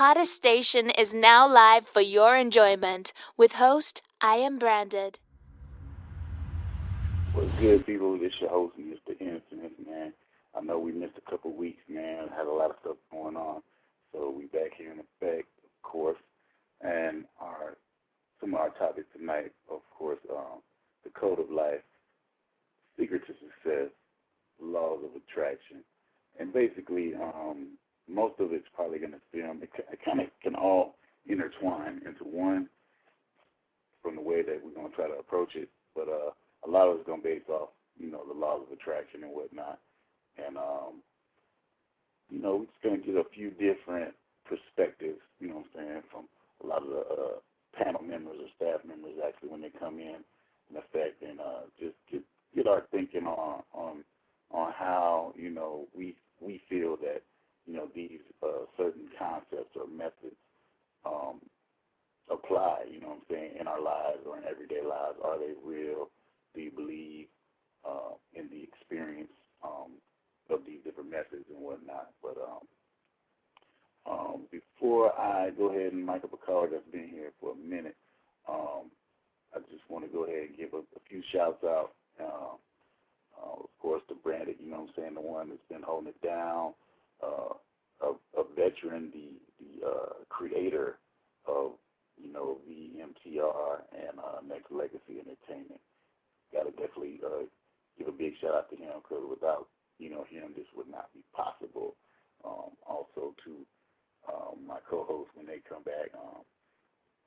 hottest station is now live for your enjoyment with host iamBranded. What's good, people? This your host, Mr. Incident, man. I know we missed a couple weeks, man. Had a lot of stuff going on. So we back here in effect, of course. And some of our topics tonight, of course, the code of life, secret to success, laws of attraction. And basically, most of it's probably going to stem. It kind of can all intertwine into one from the way that we're going to try to approach it. But a lot of it's going to be based off, the laws of attraction and whatnot. And, we're just going to get a few different perspectives, from a lot of the panel members or staff members actually when they come in effect, and just get our thinking on how, we feel that, these certain concepts or methods apply, in our lives or in everyday lives. Are they real? Do you believe in the experience of these different methods and whatnot? But before I go ahead and mic up a caller that's been here for a minute, I just want to go ahead and give a few shouts out. Of course, the Branded, the one that's been holding it down, a veteran, the creator of, VMTR and Nexxlegacy Entertainment. Got to definitely give a big shout out to him, because without, him, this would not be possible. Also to my co-host when they come back,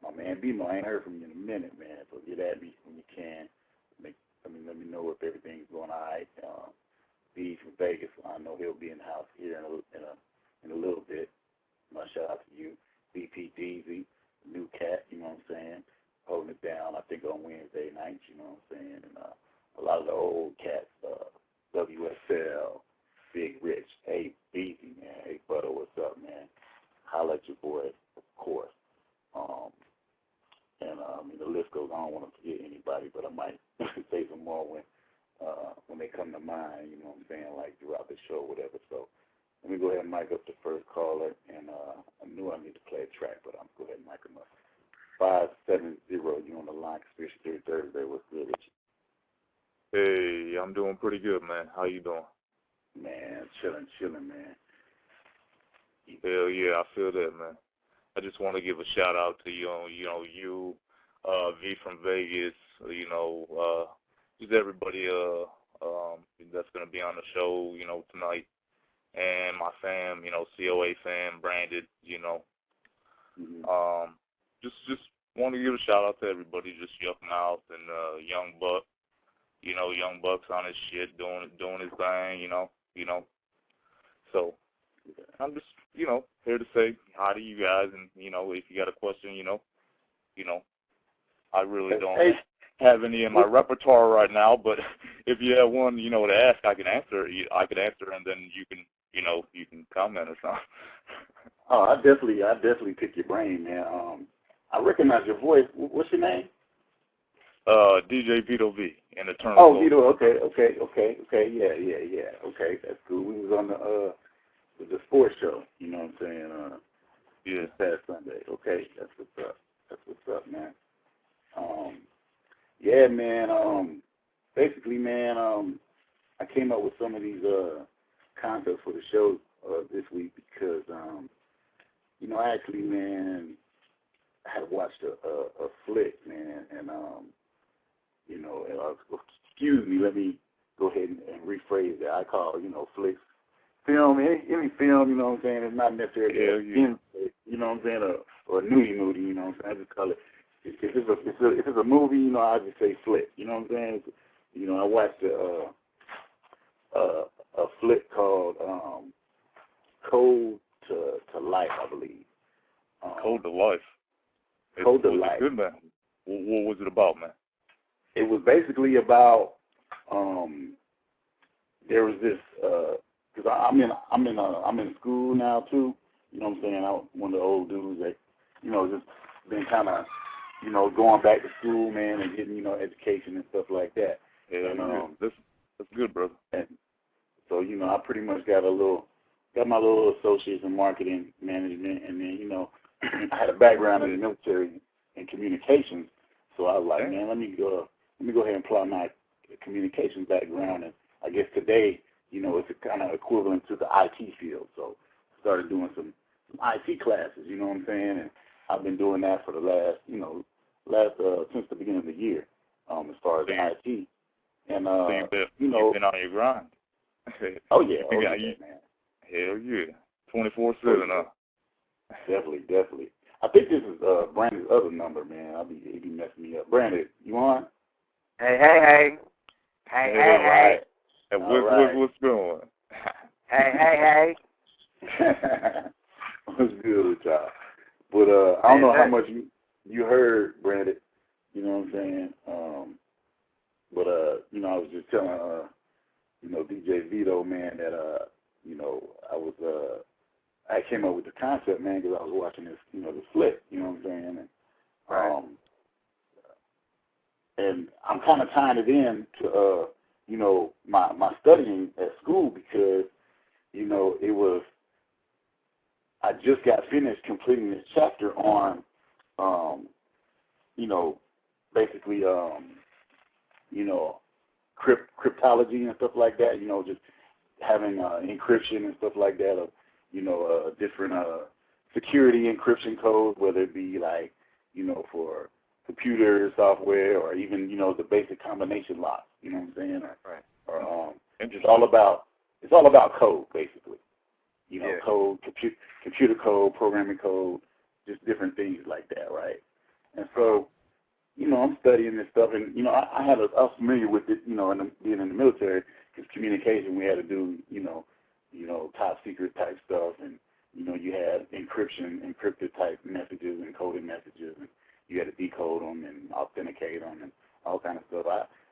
my man BMO, I ain't heard from you in a minute, man, so get at me when you can. Let me know if everything's going all right. B from Vegas, I know he'll be in the house here in a little bit. My shout out to you. BP Deezy, new cat, holding it down, I think, on Wednesday nights, and a lot of the old cats, WSL, Big Rich, hey, Beezy, man, hey, Butter, what's up, man? Holla at your boy, of course. The list goes on. I don't want to forget anybody, but I might say some more when they come to mind, like throughout the show or whatever. So let me go ahead and mic up the first caller, and I knew I need to play a track, but I'm going to go ahead and mic him up. 570, you on the line, Conspiracy Theory Thursday. What's good with you? Hey, I'm doing pretty good, man. How you doing? Man, chilling, man. Hell yeah, I feel that, man. I just want to give a shout out to you, V from Vegas, just everybody that's gonna be on the show, tonight, and my fam, COA fam, Branded, Mm-hmm. Just want to give a shout out to everybody, just Yuck Mouth and Young Buck, Young Buck's on his shit, doing his thing, So I'm just, here to say hi to you guys, and, if you got a question, I really don't have any in my repertoire right now, but if you have one, to ask, I can answer, and then you can comment or something. Oh, I definitely pick your brain, man. I recognize your voice. What's your name? DJ Vito V in Eternal. Oh, Vito, okay, yeah, okay, that's cool. We was on the sports show, this past Sunday. Okay, that's what's up, man. Yeah, man, basically, man, I came up with some of these concepts for the show this week because, I actually, man, I had watched a flick, man, and, excuse me, let me go ahead and rephrase that. I call, flicks film, any film, it's not necessarily or nudie, I just call it, if it's a movie, I just say flick, I watched a flick called Code to Life, I believe. Code to Life. Code to Life. Good, man. What was it about, man? It was basically about there was this because I'm in school now too. I'm one of the old dudes that just been kind of going back to school, man, and getting education and stuff like that. Yeah, and that's good, brother. And so I pretty much got a little got my little associates in marketing management, and then, you know, I had a background in the military in communications, so I was like, man, let me go ahead and apply my communications background, and I guess today, you know, it's kind of equivalent to the IT field. So I started doing some IT classes, you know what I'm saying, and I've been doing that for the last since the beginning of the year, as far as IT, and so you've been on your grind. Oh yeah, man. Hell yeah, 24/7, huh? Definitely. I think this is Brandon's other number, man. He be messing me up. Brandon, you on? Hey. Hey. What's going? Hey. What's good with y'all? But I don't know how much you heard, Brandon. You know what I'm saying? But you know, I was just telling you know, DJ Vito, man, that you know, I came up with the concept, man, because I was watching this, you know, the Flip, you know what I'm saying? And, and I'm kind of tying it in to, you know, my studying at school because, you know, I just got finished completing this chapter on, you know, basically, you know, cryptology and stuff like that, you know, just having encryption and stuff like that of, you know, different security encryption codes, whether it be like, you know, for computer software or even, you know, the basic combination locks, you know what I'm saying? Or it's all about code, basically. You know, code, computer code, programming code, just different things like that, right? And so, you know, I'm studying this stuff, and, you know, I was familiar with it, you know, being in the military, because communication, we had to do, you know, top secret type stuff, and, you know, you had encrypted type messages, encoded messages, and you had to decode them and authenticate them and all kind of stuff.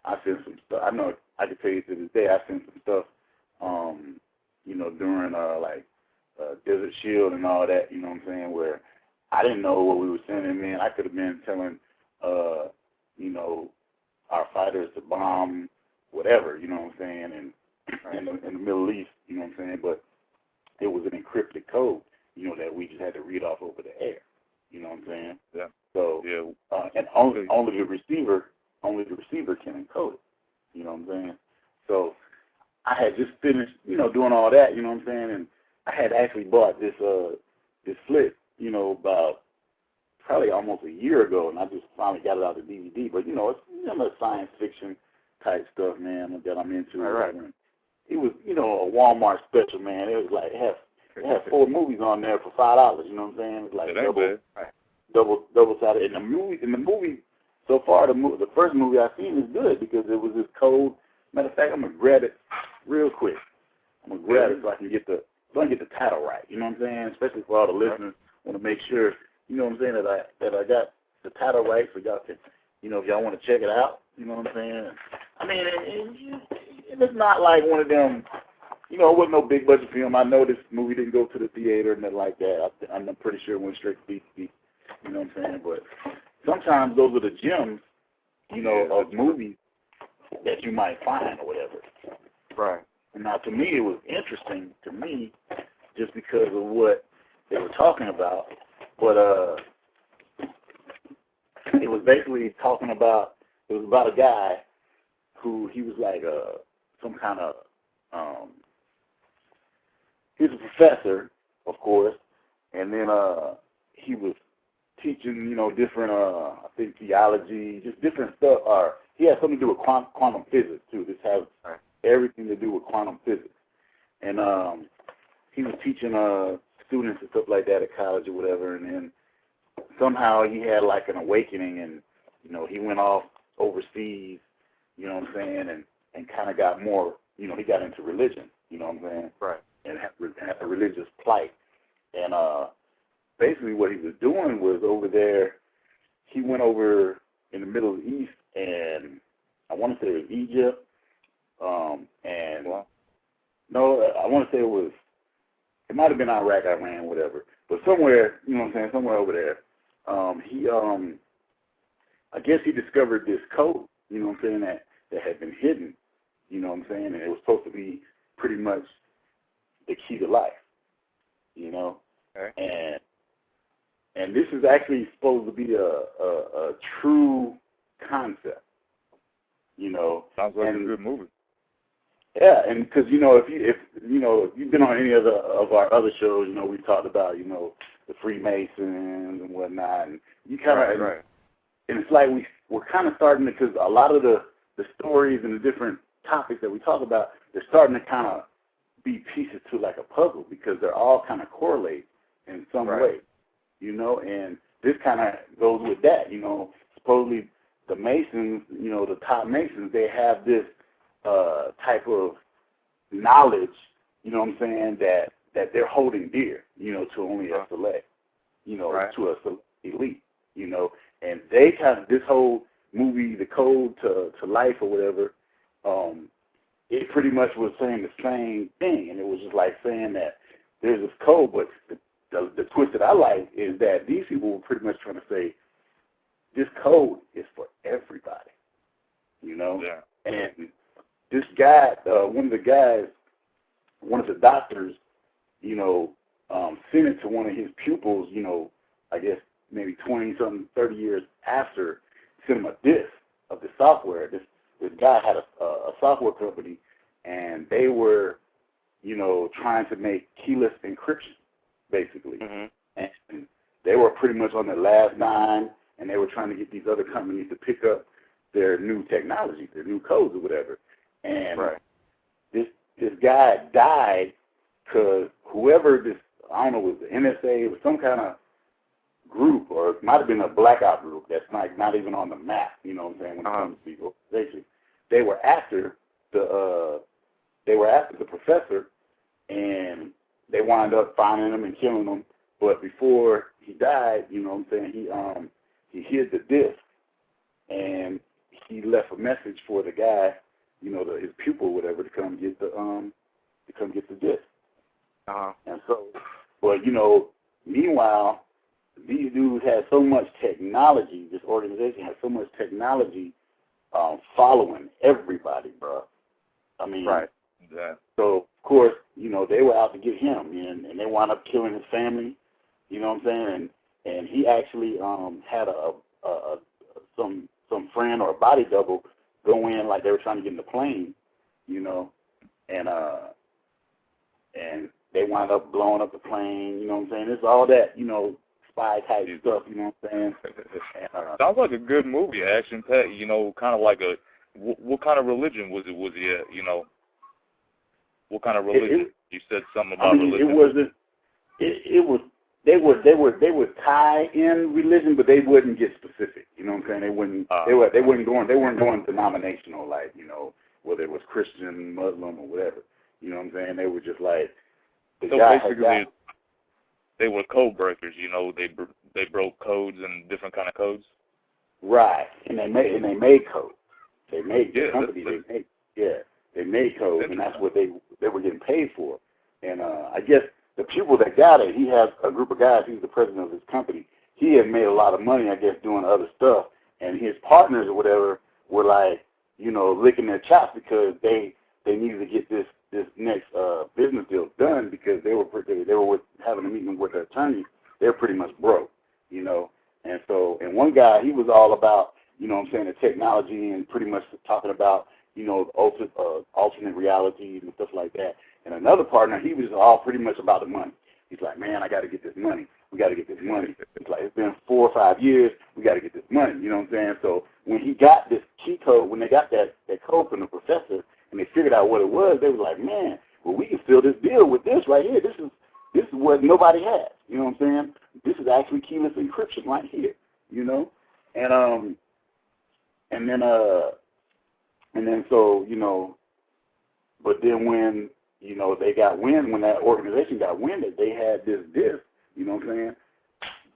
I sent some stuff. I know I can tell you to this day, I sent some stuff, you know, during Desert Shield and all that, you know what I'm saying, where I didn't know what we were sending, man. I could have been telling, you know, our fighters to bomb whatever, you know what I'm saying, and in the Middle East, you know what I'm saying, but it was an encrypted code, you know, that we just had to read off over the air, you know what I'm saying? Yeah. So, and only the receiver can encode it, you know what I'm saying? So I had just finished, you know, doing all that, you know what I'm saying, and I had actually bought this Flip, you know, about probably almost a year ago, and I just finally got it out of the DVD. But, you know, it's, you know, science fiction type stuff, man, that I'm into. Right. It was, you know, a Walmart special, man. It was like, it had 4 movies on there for $5, you know what I'm saying? It was like double-sided. And the movie, so far, the first movie I've seen is good because it was this code. Matter of fact, I'm going to grab it real quick. I'm going to grab it so I can get the title right, you know what I'm saying? Especially for all the listeners, I want to make sure, you know what I'm saying, that I got the title right so y'all can, you know, if y'all want to check it out, you know what I'm saying? I mean, it's not like one of them, you know, it wasn't no big budget film. I know this movie didn't go to the theater and nothing like that. I'm pretty sure it went straight to DVD, you know what I'm saying? But sometimes those are the gems, you know, of movies that you might find or whatever. Right. Now, to me, it was interesting to me just because of what they were talking about. But it was basically talking about, it was about a guy who, he was like some kind of, he was a professor, of course, and then he was teaching, you know, different, I think, theology, just different stuff. He had something to do with quantum physics, too. This has everything to do with quantum physics. And he was teaching students and stuff like that at college or whatever, and then somehow he had like an awakening, and, you know, he went off overseas, you know what I'm saying, and kind of got more, you know, he got into religion, you know what I'm saying? Right. And had a religious plight. And basically what he was doing was over there, he went over in the Middle East, and I want to say it was Egypt, and no, I want to say it might have been Iraq, Iran, whatever, but somewhere, you know what I'm saying, somewhere over there, I guess he discovered this code, you know what I'm saying, that had been hidden, you know what I'm saying, and it was supposed to be pretty much the key to life, you know, Okay. and this is actually supposed to be a true concept, you know. Sounds like a good movie. Yeah, and because if you've been on any of our other shows, you know, we talked about the Freemasons and whatnot, and you kind of Right. and it's like we're kind of starting to, because a lot of the stories and the different topics that we talk about, they're starting to kind of be pieces to like a puzzle, because they're all kind of correlate in some way, you know. And this kind of goes with that, you know. Supposedly the Masons, you know, the top Masons, they have this type of knowledge, you know what I'm saying, that they're holding dear, you know, to only a select, you know, to a select elite, you know. And they kind of, this whole movie, The Code to Life or whatever, it pretty much was saying the same thing. And it was just like saying that there's this code, but the twist that I like is that these people were pretty much trying to say this code is for everybody, you know. Yeah. And this guy, one of the doctors, you know, sent it to one of his pupils, you know, I guess maybe 20-something, 30 years after, sent him a disc of the software. This guy had a software company, and they were, you know, trying to make keyless encryption, basically. Mm-hmm. And they were pretty much on their last dime, and they were trying to get these other companies to pick up their new technology, their new codes or whatever. And this guy died because whoever this, I don't know, was the NSA, it was some kind of group, or it might have been a blackout group that's not even on the map, you know what I'm saying, when it comes to the organization. They were after the professor, and they wound up finding him and killing him. But before he died, you know what I'm saying, he hid the disc, and he left a message for the guy, you know, his pupil or whatever, to come get the disc. And so, but you know, meanwhile, these dudes had so much technology. This organization had so much technology following everybody, bro. I mean, Yeah. So of course, you know, they were out to get him, and they wound up killing his family. You know what I'm saying? And he actually had some friend or a body double go in, like they were trying to get in the plane, you know, and they wound up blowing up the plane. You know what I'm saying? It's all that, you know, spy type stuff. You know what I'm saying? And, sounds like a good movie, action packed. You know, kind of like a what kind of religion was he at? You know, what kind of religion? You said something about religion. It wasn't. It was. They would tie in religion, but they wouldn't get specific. You know what I'm saying? They wouldn't. They weren't going denominational, like, you know, whether it was Christian, Muslim, or whatever. You know what I'm saying? They were just like. So basically, they were code breakers. You know, they broke codes and different kind of codes. Right, and they made codes. They made the company. They made codes, and that's what they were getting paid for. And I guess the pupil that got it, he has a group of guys. He's the president of his company. He had made a lot of money, I guess, doing other stuff. And his partners or whatever were like, you know, licking their chops because they needed to get this next business deal done, because they were having a meeting with their attorney. They were pretty much broke, you know. And so, and one guy, he was all about, you know what I'm saying, the technology, and pretty much talking about, you know, alternate realities and stuff like that. And another partner, he was all pretty much about the money. He's like, man, I got to get this money. We got to get this money. It's like, it's been 4 or 5 years. We got to get this money. You know what I'm saying? So when he got this key code, when they got that code from the professor, and they figured out what it was, they were like, man, well, we can seal this deal with this right here. This is what nobody has. You know what I'm saying? This is actually keyless encryption right here. You know, and then so, you know, but then when, you know, they got wind, when that organization got wind that they had this disc, you know what I'm saying?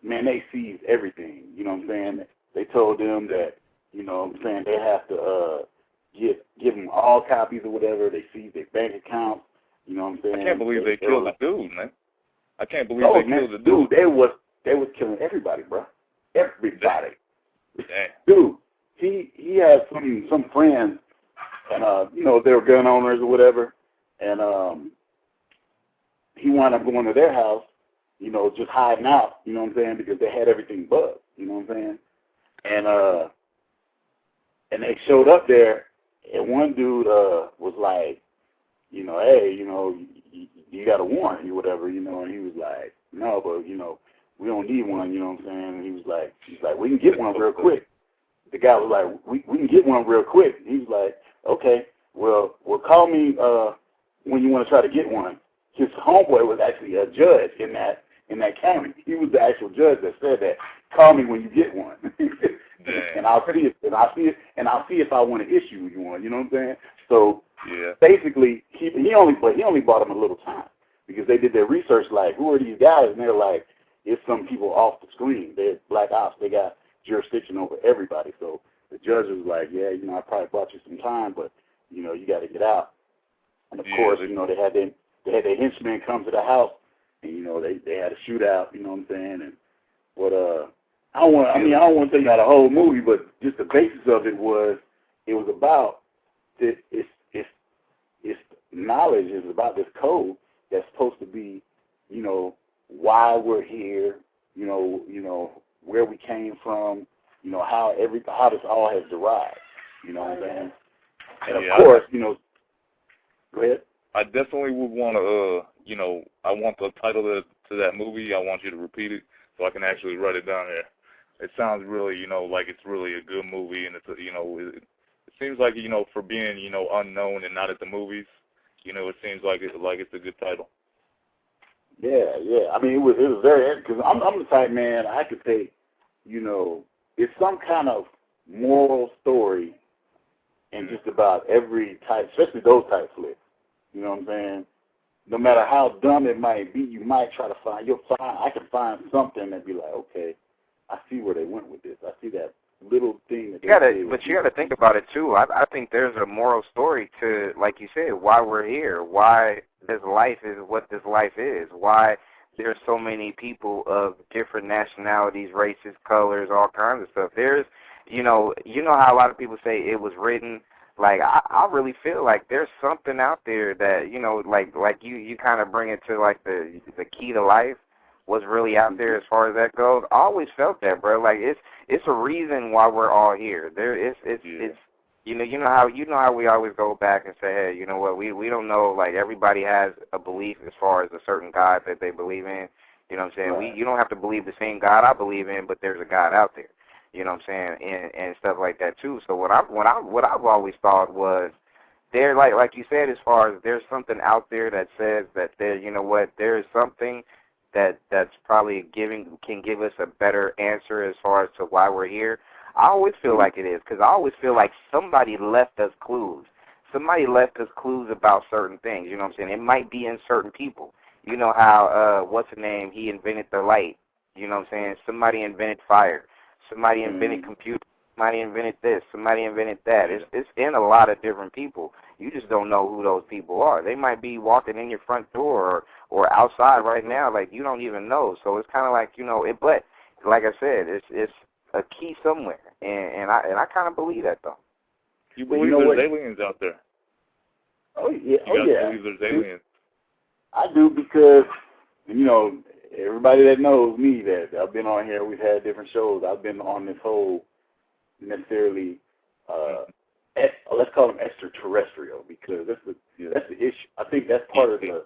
Man, they seized everything. You know what I'm saying? They told them that, you know what I'm saying, they have to give them all copies or whatever. They seized their bank accounts. You know what I'm saying? I can't believe they killed the dude, man. I can't believe they killed the dude. They was killing everybody, bro. Everybody. Damn. Dude, he had some friends, and you know, they were gun owners or whatever, and he wound up going to their house, you know, just hiding out, you know what I'm saying, because they had everything bugged, you know what I'm saying? And they showed up there, and one dude was like, you know, hey, you know, you got a warrant or whatever, you know, and he was like, no, but, you know, we don't need one, you know what I'm saying? And he's like, we can get one real quick. The guy was like, we can get one real quick. He was like, okay, well, call me when you want to try to get one. His homeboy was actually a judge in that county. He was the actual judge that said that. Call me when you get one, and I'll see if I want to issue you one. You know what I'm saying? So basically, he only bought him a little time because they did their research. Like, who are these guys? And they're like, it's some people off the screen. They're black ops. They got jurisdiction over everybody. So the judge was like, yeah, you know, I probably bought you some time, but you know, you got to get out. And of course, you know, they had their henchmen come to the house, and you know, they had a shootout. You know what I'm saying? And I don't want to tell you about the whole movie, but just the basis of it was about this. It's knowledge is about this code that's supposed to be, you know, why we're here, you know where we came from, you know how this all has derived, you know what I'm saying? And of course, you know, go ahead. I definitely would want to, you know, I want the title to that movie. I want you to repeat it so I can actually write it down here. It sounds really, you know, like it's really a good movie, and it's, you know, it seems like, you know, for being, you know, unknown and not at the movies, you know, it seems like it's a good title. Yeah. I mean, it was very, because I'm the type, man, I could say, you know, it's some kind of moral story in just about every type, especially those type flicks. You know what I'm saying? No matter how dumb it might be, you might try to I can find something that be like, okay, I see where they went with this. I see that little thing that But you gotta think about it too. I think there's a moral story to, like you said, why we're here, why this life is what this life is, why there's so many people of different nationalities, races, colors, all kinds of stuff. There's, you know how a lot of people say it was written. Like, I really feel like there's something out there that, you know, like you kind of bring it to, like, the key to life, what's really out there as far as that goes. I always felt that, bro. Like, it's a reason why we're all here. It's you know how we always go back and say, hey, you know what, we don't know, like, everybody has a belief as far as a certain God that they believe in. You know what I'm saying? Right. You don't have to believe the same God I believe in, but there's a God out there. You know what I'm saying, and stuff like that too. So what I've always thought was, there, like you said, as far as there's something out there that says that there, you know what, there is something that's probably can give us a better answer as far as to why we're here. I always feel like it is, because I always feel like somebody left us clues. Somebody left us clues about certain things. You know what I'm saying? It might be in certain people. You know how what's the name? He invented the light. You know what I'm saying? Somebody invented fire. Somebody invented computers. Somebody invented this. Somebody invented that. It's in a lot of different people. You just don't know who those people are. They might be walking in your front door or outside right now. Like, you don't even know. So it's kind of like, you know, but like I said, it's a key somewhere, and I kind of believe that though. You believe there's aliens out there? Oh yeah. You guys believe there's aliens? I do, because, you know, everybody that knows me, that I've been on here, we've had different shows. I've been on this whole necessarily, let's call them extraterrestrial, because that's the issue. I think that's part of the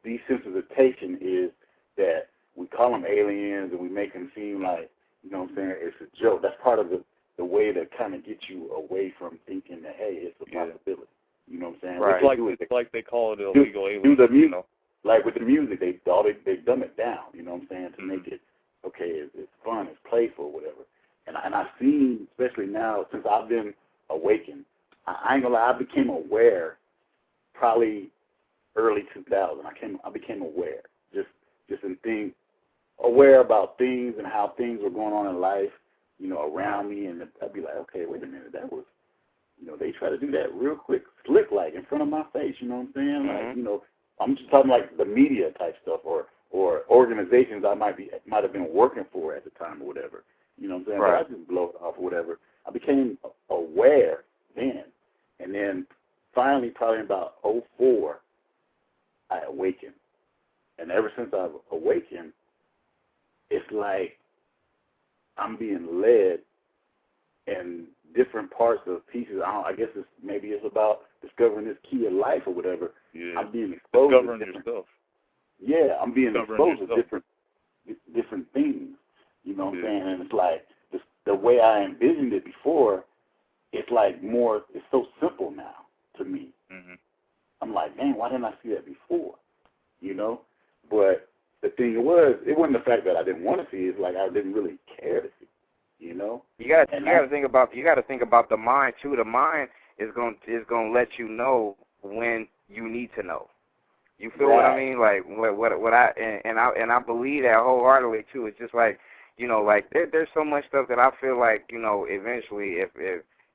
desensitization, is that we call them aliens and we make them seem like, you know what I'm saying, it's a joke. That's part of the way to kind of get you away from thinking that, hey, it's a possibility. You know what I'm saying? Right. It's like they call it illegal aliens. Do the music, you know? Like with the music, they dumb it down. You know what I'm saying? To make it, okay, it's fun, it's playful, whatever. And I've seen, especially now since I've been awakened, I ain't gonna lie, I became aware probably early 2000. I became aware, just in things, aware about things and how things were going on in life, you know, around me, and I'd be like, okay, wait a minute, that was, you know, they try to do that real quick, slick, like in front of my face. You know what I'm saying? Like, you know, I'm just talking like the media type stuff, or organizations I might have been working for at the time or whatever. You know what I'm saying? Right. But I just blow it off or whatever. I became aware then, and then finally, probably about 2004, I awakened. being led in different parts of pieces. I guess maybe it's about discovering this key of life or whatever. Yeah. I'm being exposed discovering to different, yourself. Yeah, I'm being exposed to different things. You know what I'm saying? And it's like the way I envisioned it before, it's like it's so simple now to me. Mm-hmm. I'm like, dang, why didn't I see that before? You know? But the thing it wasn't the fact that I didn't want to see it. It's like I didn't really care to see. You know? You gotta think about the mind too. The mind is gonna let you know when you need to know. You feel what I mean? Like what I believe that wholeheartedly too. It's just like, you know, like there's so much stuff that I feel like, you know, eventually if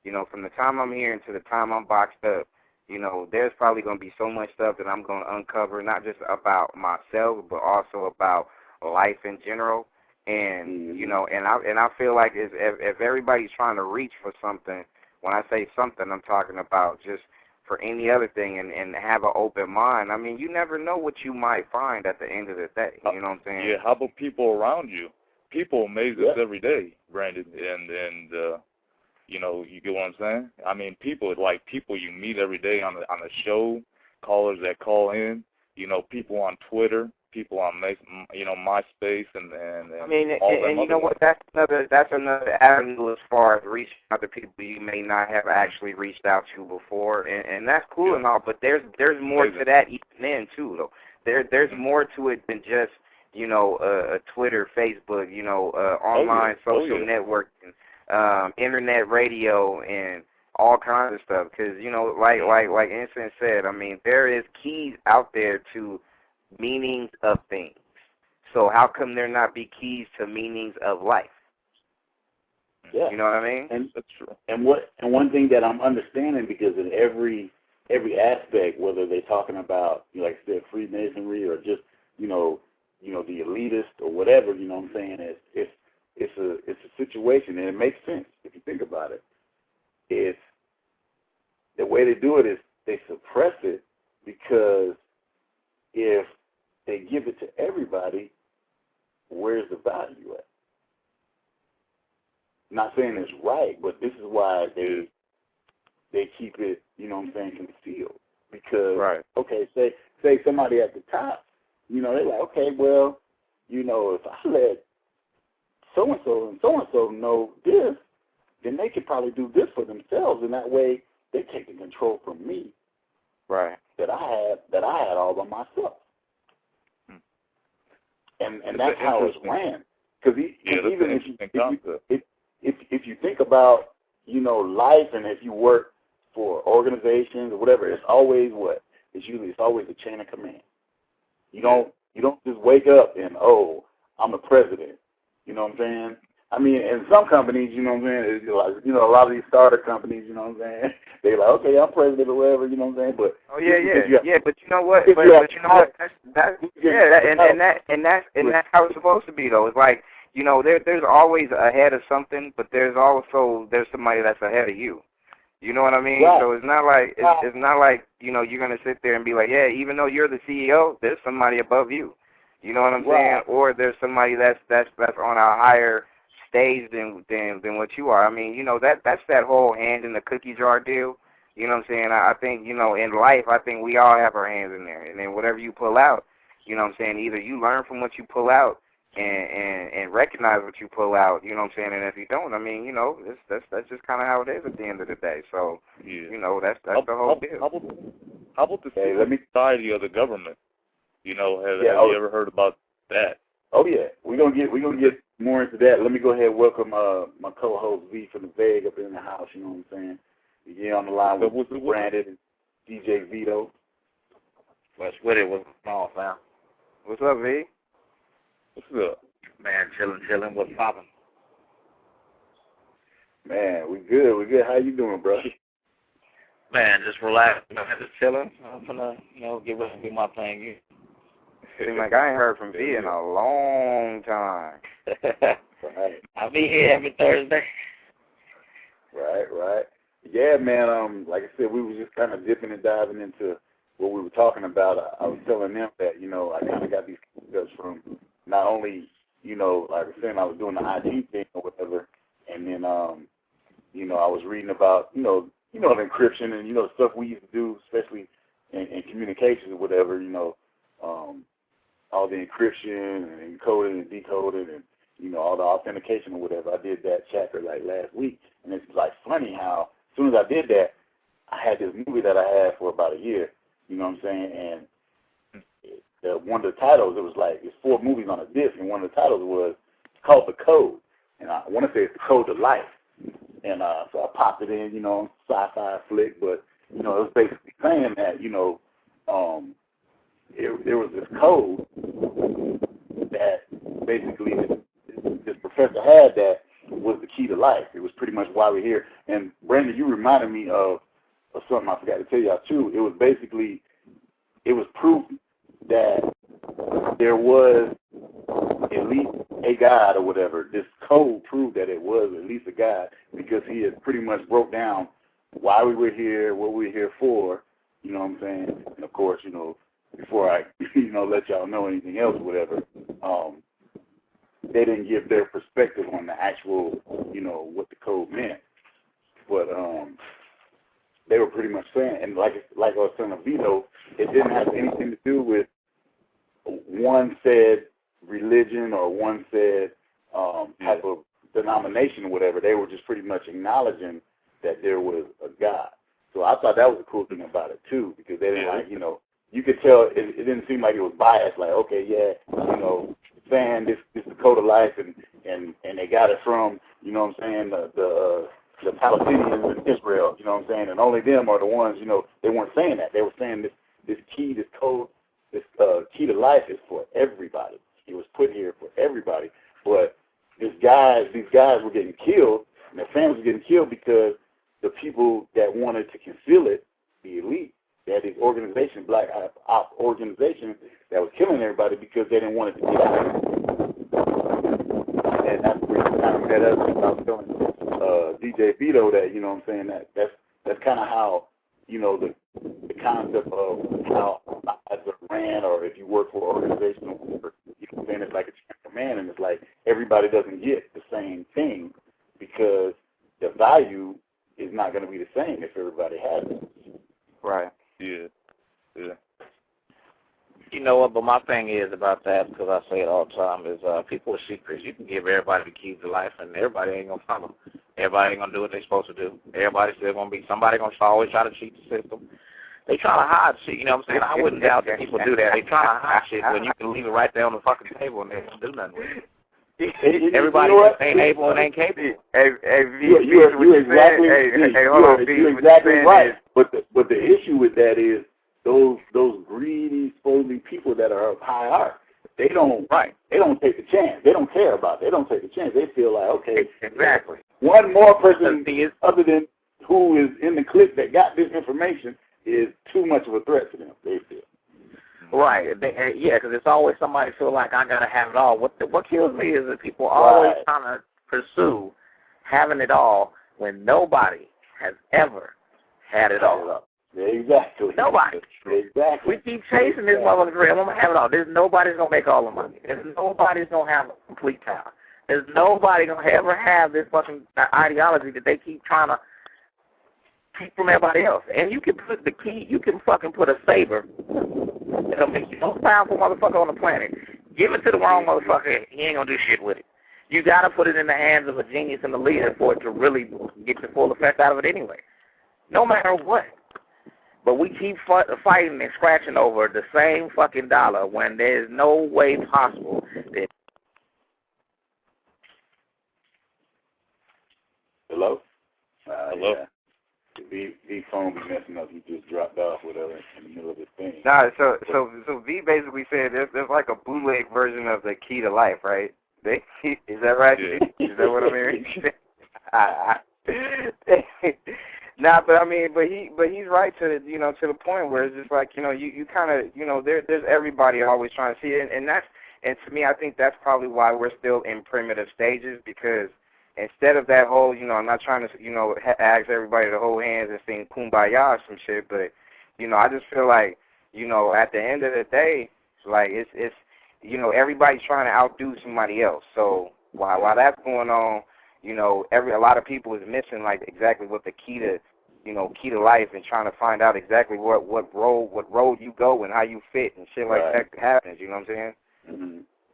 you know, from the time I'm here until the time I'm boxed up, you know, there's probably going to be so much stuff that I'm going to uncover, not just about myself, but also about life in general. And, you know, and I feel like if everybody's trying to reach for something, when I say something, I'm talking about just for any other thing and have an open mind. I mean, you never know what you might find at the end of the day. You know what I'm saying? Yeah, how about people around you? People amaze us every day, Brandon, and you know, you get what I'm saying? I mean, people you meet every day on a show, callers that call in, you know, people on Twitter, people on MySpace, and I mean, all and you know what? That's another avenue as far as reaching out to people you may not have actually reached out to before, and that's cool and all. But there's more to that even then too, though. There's more to it than just, you know, Twitter, Facebook, you know, online social networking. Internet radio and all kinds of stuff, because, you know, like Instant said, I mean, there is keys out there to meanings of things. So how come there not be keys to meanings of life? Yeah, you know what I mean? And that's true. And one thing that I'm understanding, because in every aspect, whether they're talking about, you know, like I said, Freemasonry or just you know the elitist or whatever, you know what I'm saying? It's a situation, and it makes sense if you think about it. It's the way they do it is they suppress it, because if they give it to everybody, where's the value at? Not saying it's right, but this is why they keep it, you know what I'm saying, concealed. Because okay, say somebody at the top, you know, they're like, okay, well, you know, if I let so-and-so and so-and-so know this, then they could probably do this for themselves, and that way they take the control from me. Right. That I had all by myself. And that's how it's ran. Because even if you think about, you know, life, and if you work for organizations or whatever, it's always what? It's always a chain of command. You don't just wake up and, oh, I'm the president. You know what I'm saying? I mean, in some companies, you know what I'm saying, it's like, you know, a lot of these startup companies, you know what I'm saying, they're like, okay, I'm president or whatever, you know what I'm saying, but but you know what, but you know what, that's how it's supposed to be, though. It's like, you know, there's always ahead of something, but there's somebody that's ahead of you. You know what I mean? Right. So it's not like it's not like, you know, you're gonna sit there and be like, yeah, even though you're the CEO, there's somebody above you. You know what I'm saying? Or there's somebody that's on a higher stage than what you are. I mean, you know, that's that whole hand in the cookie jar deal. You know what I'm saying? I think, you know, in life, I think we all have our hands in there. And then whatever you pull out, you know what I'm saying, either you learn from what you pull out and recognize what you pull out, you know what I'm saying, and if you don't, I mean, you know, that's just kind of how it is at the end of the day. So, you know, that's the whole deal. How about the society of the government? You know, have you ever heard about that? Oh yeah, we're gonna get more into that. Let me go ahead and welcome my co-host V from the Veg up in the house. You know what I'm saying? Yeah, on the line with Branded and DJ Vito. What's with it? What's going on, fam? What's up, V? What's up? Man, chilling. What's poppin'? Man, we good. How you doing, bro? Man, just relax. Just chilling. I'm gonna, you know, get ready to do my thing. Seems like I ain't heard from V in a long time. Right. I'll be here every Thursday. Right. Yeah, man. Like I said, we were just kind of dipping and diving into what we were talking about. I was telling them that, you know, I kind of got these concepts from not only like I was saying, I was doing the IG thing or whatever, and then, I was reading about, the encryption and, stuff we used to do, especially in communications or whatever, all the encryption and encoding and decoding and, all the authentication or whatever. I did that chapter like last week, and it's like funny how as soon as I did that, I had this movie that I had for about a year, you know what I'm saying, and one of the titles, it was like, it's 4 movies on a disc, and one of the titles was called The Code, and I want to say it's The Code to Life, and so I popped it in, sci-fi flick, but, it was basically saying that, there was this code that basically this professor had that was the key to life. It was pretty much why we're here. And Brandon, you reminded me of something I forgot to tell y'all too. It was basically, it was proof that there was at least a God or whatever. This code proved that it was at least a God because he had pretty much broke down why we were here, what we were here for, you know what I'm saying? And of course, before I, let y'all know anything else or whatever, they didn't give their perspective on the actual, what the code meant. But they were pretty much saying, and like I was saying to Vito, it didn't have anything to do with one said religion or one said type of denomination or whatever. They were just pretty much acknowledging that there was a God. So I thought that was a cool thing about it too, because they didn't you could tell it didn't seem like it was biased. Like, okay, yeah, saying this is the code of life, and they got it from, you know what I'm saying, the Palestinians and Israel, you know what I'm saying, and only them are the ones, they weren't saying that. They were saying this key, this code, this key to life is for everybody. It was put here for everybody. But these guys were getting killed, and their families were getting killed because the people that wanted to conceal it, the elite, they had these organizations, black op organizations, that was killing everybody because they didn't want it to get out. And that's the reason kind of that other thing I was telling DJ Vito that, you know what I'm saying, that's kind of how, the concept of how as a brand or if you work for an organization or whatever, you know what I'm saying, it's like a chain of command, and it's like everybody doesn't get the same thing because the value is not going to be the same if everybody has it. Right. Yeah. You know what, but my thing is about that, because I say it all the time, is people are secrets. You can give everybody the keys to life, and everybody ain't going to follow. Everybody ain't going to do what they're supposed to do. Everybody's still going to be, somebody going to always try to cheat the system. They trying to hide shit, you know what I'm saying? I wouldn't doubt that people do that. They trying to hide shit when you can leave it right there on the fucking table and they don't do nothing with it. Everybody ain't able and ain't capable. You're exactly right. But the issue with that is those greedy, supposedly people that are of high art, they don't take the chance. They don't care about it. They don't take the chance. They feel like, okay, exactly. One more person other than who is in the clique that got this information is too much of a threat to them, they feel. Right. Because it's always somebody feel like I got to have it all. What kills me is that people always trying to pursue having it all when nobody has ever had it all. Exactly. Nobody. Exactly. We keep chasing this motherfucking dream. I'm going to have it all. Nobody's going to make all the money. Nobody's going to have a complete power. There's nobody going to ever have this fucking ideology that they keep trying to keep from everybody else. And you can put the key, you can fucking put a saber that'll make you the most powerful motherfucker on the planet. Give it to the wrong motherfucker, he ain't going to do shit with it. You got to put it in the hands of a genius and a leader for it to really get the full effect out of it anyway. No matter what. But we keep fighting and scratching over the same fucking dollar when there's no way possible that... Hello? Hello? Yeah. V phone be messing up. He just dropped off, whatever, in the middle of his thing. Nah, so V basically said there's like a bootleg version of the key to life, right? Is that right? Yeah. Is that what I'm hearing? Nah, but he's right to the point where it's just like you kind of there's everybody always trying to see it, and to me I think that's probably why we're still in primitive stages, because instead of that whole I'm not trying to ask everybody to hold hands and sing Kumbaya or some shit, but I just feel like at the end of the day, like it's everybody's trying to outdo somebody else. So while that's going on, a lot of people is missing like exactly what the key to life, and trying to find out exactly what road you go and how you fit and shit like that happens. You know what I'm saying?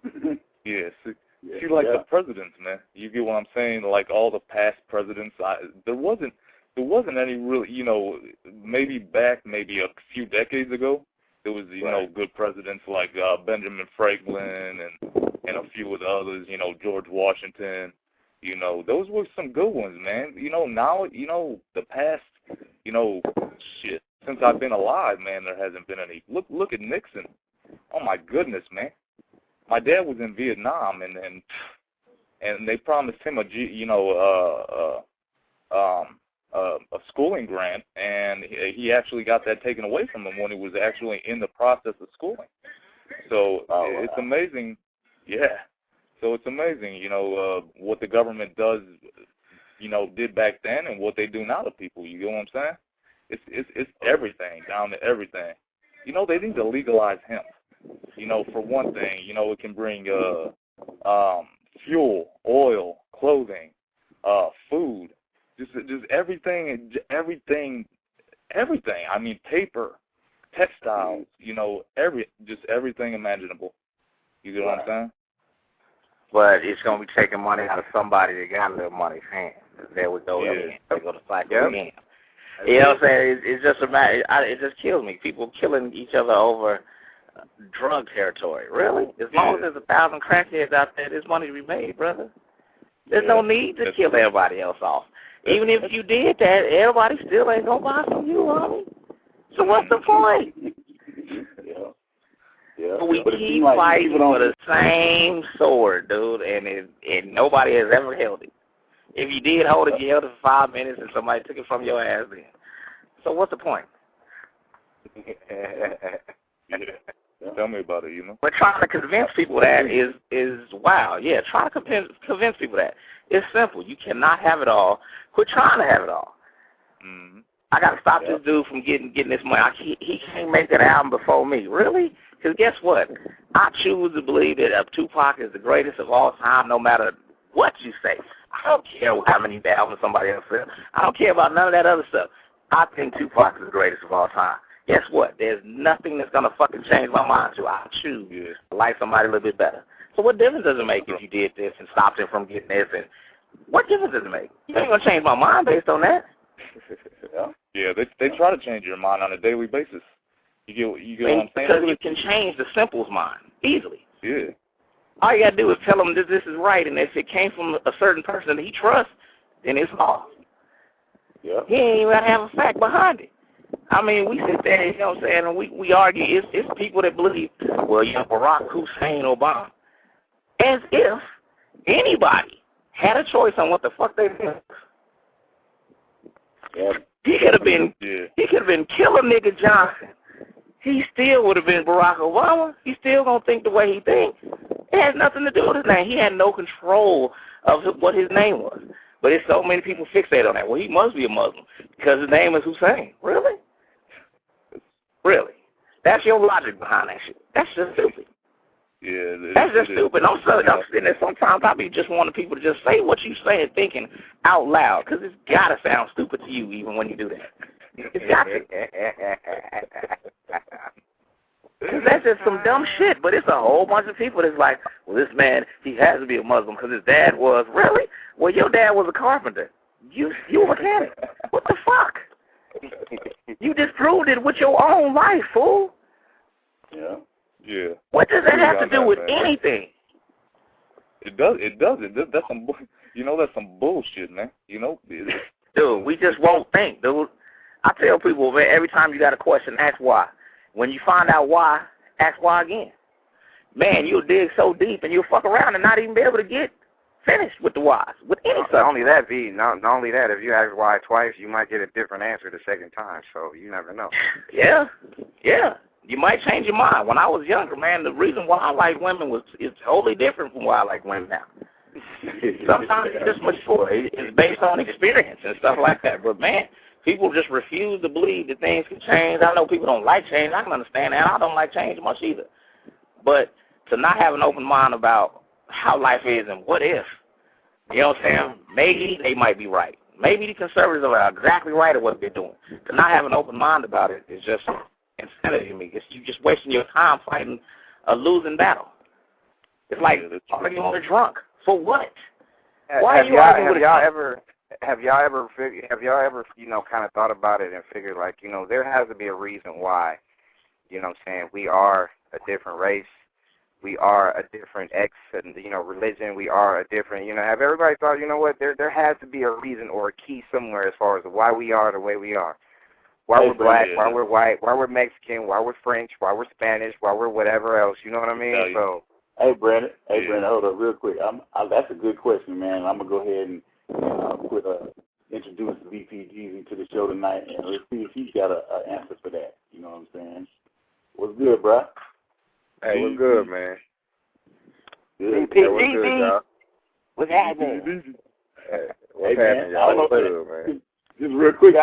Mm-hmm. Yeah. See, like the presidents, man. You get what I'm saying? Like all the past presidents, there wasn't any real, maybe a few decades ago, there was, good presidents like Benjamin Franklin and a few of the others, George Washington. Those were some good ones, man. Now, the past, shit, since I've been alive, man, there hasn't been any. Look at Nixon. Oh my goodness, man. My dad was in Vietnam, and they promised him a schooling grant, and he actually got that taken away from him when he was actually in the process of schooling. So it's amazing, yeah. So it's amazing, what the government does, did back then and what they do now to people. You get what I'm saying? It's everything, down to everything. They need to legalize hemp. For one thing, it can bring fuel, oil, clothing, food, just everything. I mean, paper, textiles, everything imaginable. You get what I'm saying? But it's going to be taking money out of somebody that got a little money hand. There we go again. There we go to cycle again. You know what I'm saying? It's just a matter. It just kills me. People killing each other over drug territory. Really? As long as there's 1,000 crackheads out there, there's money to be made, brother. There's no need to kill everybody else off. Even if you did that, everybody still ain't going to buy from you, homie. So what's the point? But we keep fighting for the same sword, dude, and nobody has ever held it. If you did hold it, you held it for 5 minutes and somebody took it from your ass then. So what's the point? Tell me about it, But trying to convince people that is wow. Yeah, try to convince people that. It's simple. You cannot have it all. Quit trying to have it all. Mm-hmm. I got to stop this dude from getting this money. He can't make that album before me. Really? Because guess what? I choose to believe that Tupac is the greatest of all time, no matter what you say. I don't care how many albums somebody else says. I don't care about none of that other stuff. I think Tupac is the greatest of all time. Guess what? There's nothing that's going to fucking change my mind to. I choose to like somebody a little bit better. So what difference does it make if you did this and stopped him from getting this? And what difference does it make? You ain't going to change my mind based on that. Yeah, they try to change your mind on a daily basis. You get what I'm saying? Because you can change the simple's mind easily. Yeah. All you got to do is tell him that this is right, and if it came from a certain person that he trusts, then it's law. Yeah. He ain't even got to have a fact behind it. I mean, we sit there, you know what I'm saying, and we argue. It's people that believe, well, Barack Hussein Obama. As if anybody had a choice on what the fuck they did. Yeah. He could have been Killer Nigga Johnson. He still would have been Barack Obama. He still gonna think the way he thinks. It has nothing to do with his name. He had no control of what his name was. But there's so many people fixate on that. Well, he must be a Muslim because his name is Hussein. Really? Really? That's your logic behind that shit. That's just stupid. Yeah, that's just stupid. I'm sitting there sometimes I be just wanting people to just say what you saying, thinking out loud, because it's got to sound stupid to you even when you do that. It's got to. Because that's just some dumb shit, but it's a whole bunch of people that's like, well, this man, he has to be a Muslim because his dad was. Really? Well, your dad was a carpenter. You a mechanic. What the fuck? You disproved it with your own life, fool. Yeah. Yeah. What does that have to do with anything? It does. That's some, that's some bullshit, man. Dude, we just won't think, dude. I tell people, man, every time you got a question, ask why. When you find out why, ask why again. Man, you'll dig so deep and you'll fuck around and not even be able to get finished with the whys, with any subject. Not only that, V, not only that, if you ask why twice, you might get a different answer the second time, so you never know. Yeah. You might change your mind. When I was younger, man, the reason why I like women is totally different from why I like women now. Sometimes it's just mature. It's based on experience and stuff like that. But, man, people just refuse to believe that things can change. I know people don't like change. I can understand that. I don't like change much either. But to not have an open mind about how life is and what if. You know what I'm saying? Maybe they might be right. Maybe the conservatives are exactly right at what they're doing. To not have an open mind about it is just insanity to me. You're just wasting your time fighting a losing battle. It's like arguing with a drunk. For what? Why are you arguing with a drunk? Have y'all ever, kind of thought about it and figured, like, there has to be a reason why, we are a different race. We are a different religion. We are a different, have everybody thought, what, there has to be a reason or a key somewhere as far as why we are the way we are. Why we're black, why we're white, why we're Mexican, why we're French, why we're Spanish, why we're whatever else, you know what I mean? So, Hey, Brandon, hold up real quick. That's a good question, man. I'm going to go ahead and introduce VPGs to the show tonight, and let's see if he's got an answer for that. You know what I'm saying? What's good, bro? Hey, what's good, man? Good. Hey, what's good, y'all? What's happening? Hey, what's happening, y'all? What's good, man? Just real quick,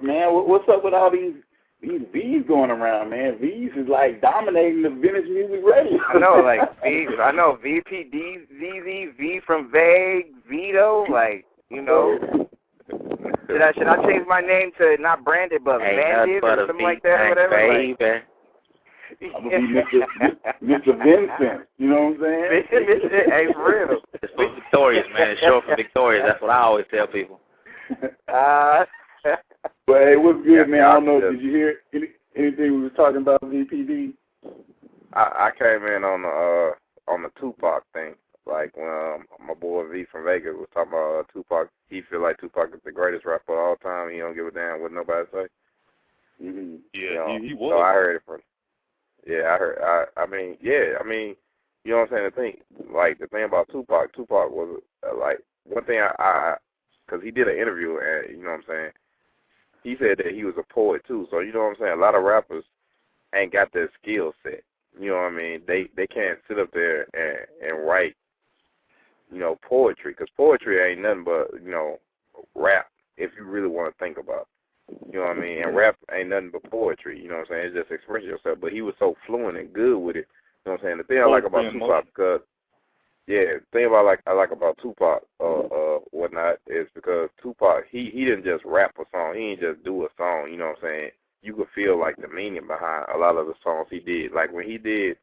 man, what's up with all these V's going around, man? V's is like dominating the vintage music radio. I know, like V's. I know VPD, ZZ, V from Vague, Vito, like, Should I change my name to not Branded but Banded or something like that, whatever? Baby. I'm gonna be Mr. Vincent. You know what I'm saying? Hey, for real. It's for Victorious, man. It's short for Victorious. That's what I always tell people. But hey, what's good, man? I don't know. Did you hear anything we was talking about VPD? I came in on the Tupac thing. Like when my boy V from Vegas was talking about Tupac. He feel like Tupac is the greatest rapper of all time. He don't give a damn what nobody say. Mm-hmm. Yeah, he was. So I heard it from. Yeah, I heard. I mean, you know what I'm saying? The thing about Tupac was like one thing because he did an interview and you know what I'm saying. He said that he was a poet too. So you know what I'm saying. A lot of rappers ain't got their skill set. You know what I mean? They can't sit up there and write, poetry, because poetry ain't nothing but rap. If you really want to think about it. You know what I mean? And rap ain't nothing but poetry, you know what I'm saying? It's just expressing yourself. But he was so fluent and good with it. You know what I'm saying? The thing I like about Tupac, because, the thing I like about Tupac, whatnot, is because Tupac, he didn't just rap a song. He didn't just do a song, you know what I'm saying? You could feel, like, the meaning behind a lot of the songs he did. Like, when he did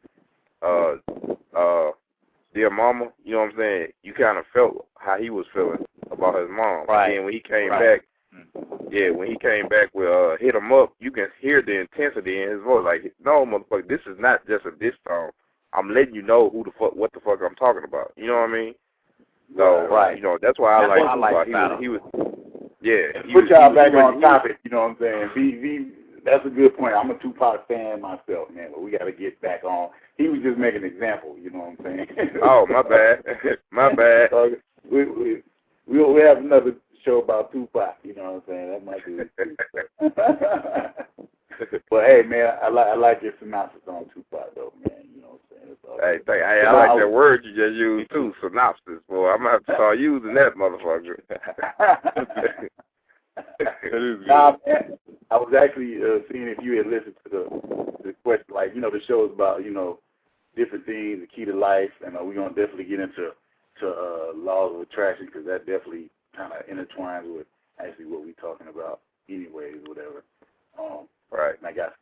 Dear Mama, you know what I'm saying? You kind of felt how he was feeling about his mom. Right. And then when he came back, when he came back with Hit 'Em Up, you can hear the intensity in his voice. Like, no, motherfucker, this is not just a diss song. I'm letting you know what the fuck I'm talking about. You know what I mean? So, that's why I like Tupac. He was Put y'all back on topic, you know what I'm saying? V, that's a good point. I'm a Tupac fan myself, man, but we got to get back on. He was just making an example, you know what I'm saying? Oh, my bad. My bad. We'll have another show about Tupac, you know what I'm saying? That might be But hey, man, I like your synopsis on Tupac, though, man. You know what I'm saying? I like that word you just used too, synopsis. Boy, I'm gonna have to start using that motherfucker. Nah, man, I was actually seeing if you had listened to the question, like, the shows about different things, the key to life, and we're gonna definitely get into laws of attraction, because that definitely kind of intertwines with actually what we're talking about anyways, whatever. Right. And I got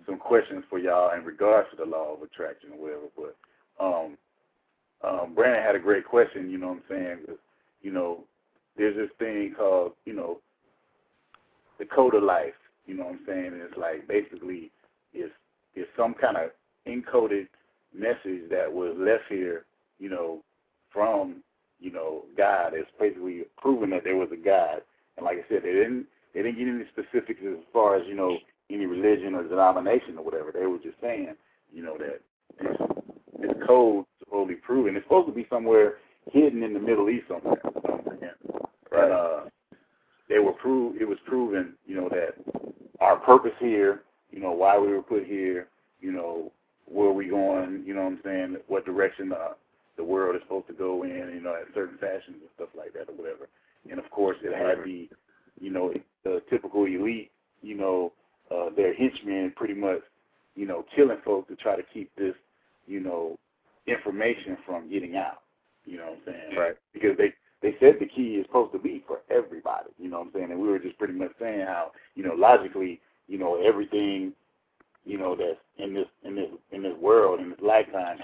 some questions for y'all in regards to the law of attraction or whatever, but Brandon had a great question, you know what I'm saying, because, there's this thing called, the code of life, you know what I'm saying, and it's like basically it's some kind of encoded message that was left here, from, God. It's basically proving that there was a God. And like I said, they didn't get any specifics as far as, any religion or denomination or whatever. They were just saying, that this code is supposedly proven. It's supposed to be somewhere hidden in the Middle East somewhere. You know what I'm saying? Right. And it was proven, that our purpose here, why we were put here, where we going, you know what I'm saying, what direction the world is supposed to go in, at certain fashions and stuff like that or whatever. And of course it had the typical elite, their henchmen pretty much, killing folks to try to keep this, information from getting out. You know what I'm saying? Right. Because they said the key is supposed to be for everybody. You know what I'm saying? And we were just pretty much saying how, logically, everything, that's in this world, in this lifetime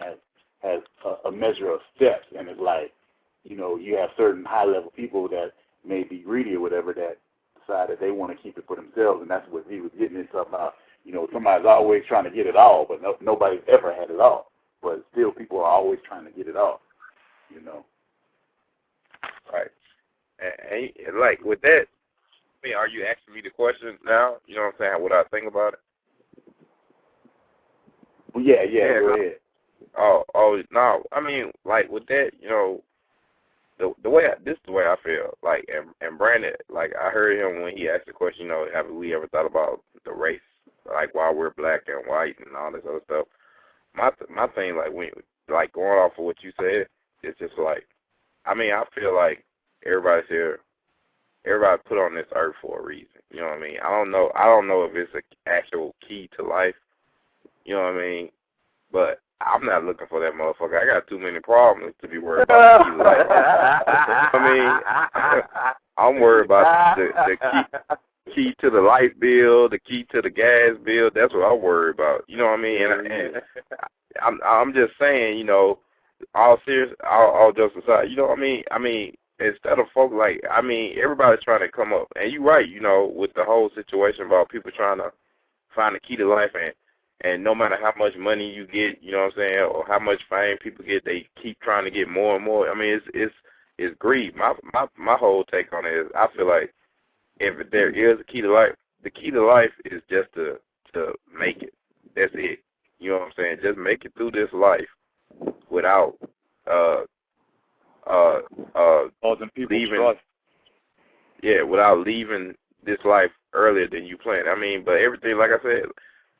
has a measure of steps, and it's like, you have certain high-level people that may be greedy or whatever that decide that they want to keep it for themselves, and that's what he was getting into about. Somebody's always trying to get it all, but nobody's ever had it all. But still, people are always trying to get it all. Right. And like with that, I mean, are you asking me the question now? You know what I'm saying? What I think about it? Well, yeah, go ahead. Oh, no. I mean, like with that, the way this is the way I feel. Like, and Brandon, like I heard him when he asked the question, have we ever thought about the race, like why we're black and white and all this other stuff. My thing, like like going off of what you said, it's just like, I mean, I feel like everybody's here. Everybody put on this earth for a reason. You know what I mean? I don't know if it's an actual key to life. You know what I mean? But I'm not looking for that motherfucker. I got too many problems to be worried about the key to life. I mean, I'm worried about the key to the light bill, the key to the gas bill. That's what I'm worried about. You know what I mean? And I'm just saying, all serious, all jokes aside, I mean, instead of folk everybody's trying to come up, and you're right, with the whole situation about people trying to find the key to life, and no matter how much money you get, you know what I'm saying, or how much fame people get, they keep trying to get more and more. I mean, it's greed. My whole take on it is, I feel like if there is a key to life, the key to life is just to make it. That's it. You know what I'm saying? Just make it through this life without causing people leaving. stress. Yeah, without leaving this life earlier than you planned. I mean, but everything, like I said,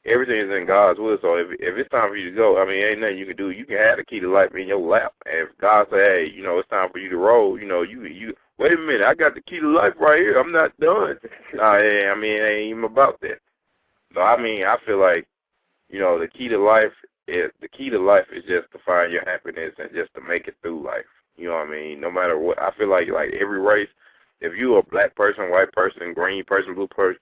everything is in God's will. So if it's time for you to go, I mean, ain't nothing you can do. You can have the key to life in your lap. And if God say, hey, it's time for you to roll, you wait a minute, I got the key to life right here. I'm not done. I mean, it ain't even about that. So I mean, I feel like, the key to life is just to find your happiness and just to make it through life. You know what I mean? No matter what, I feel like every race, if you a black person, white person, green person, blue person,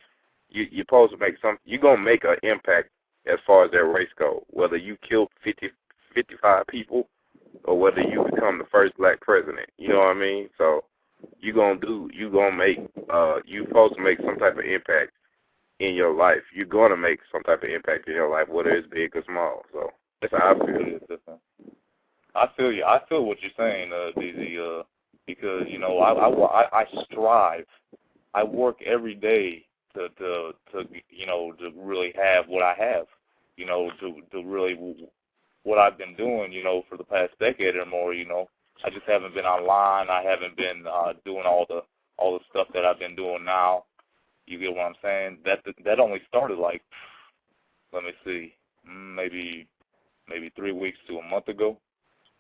you're supposed to make you're going to make an impact as far as that race goes, whether you kill 55 people or whether you become the first black president. You know what I mean? So you're supposed to make some type of impact in your life. You're going to make some type of impact in your life, whether it's big or small. So that's how I feel. I feel you. I feel what you're saying, DZ, because, I strive. I work every day to really have what I have, to really what I've been doing, for the past decade or more, I just haven't been online. I haven't been doing all the stuff that I've been doing now. You get what I'm saying? That only started let me see, maybe 3 weeks to a month ago.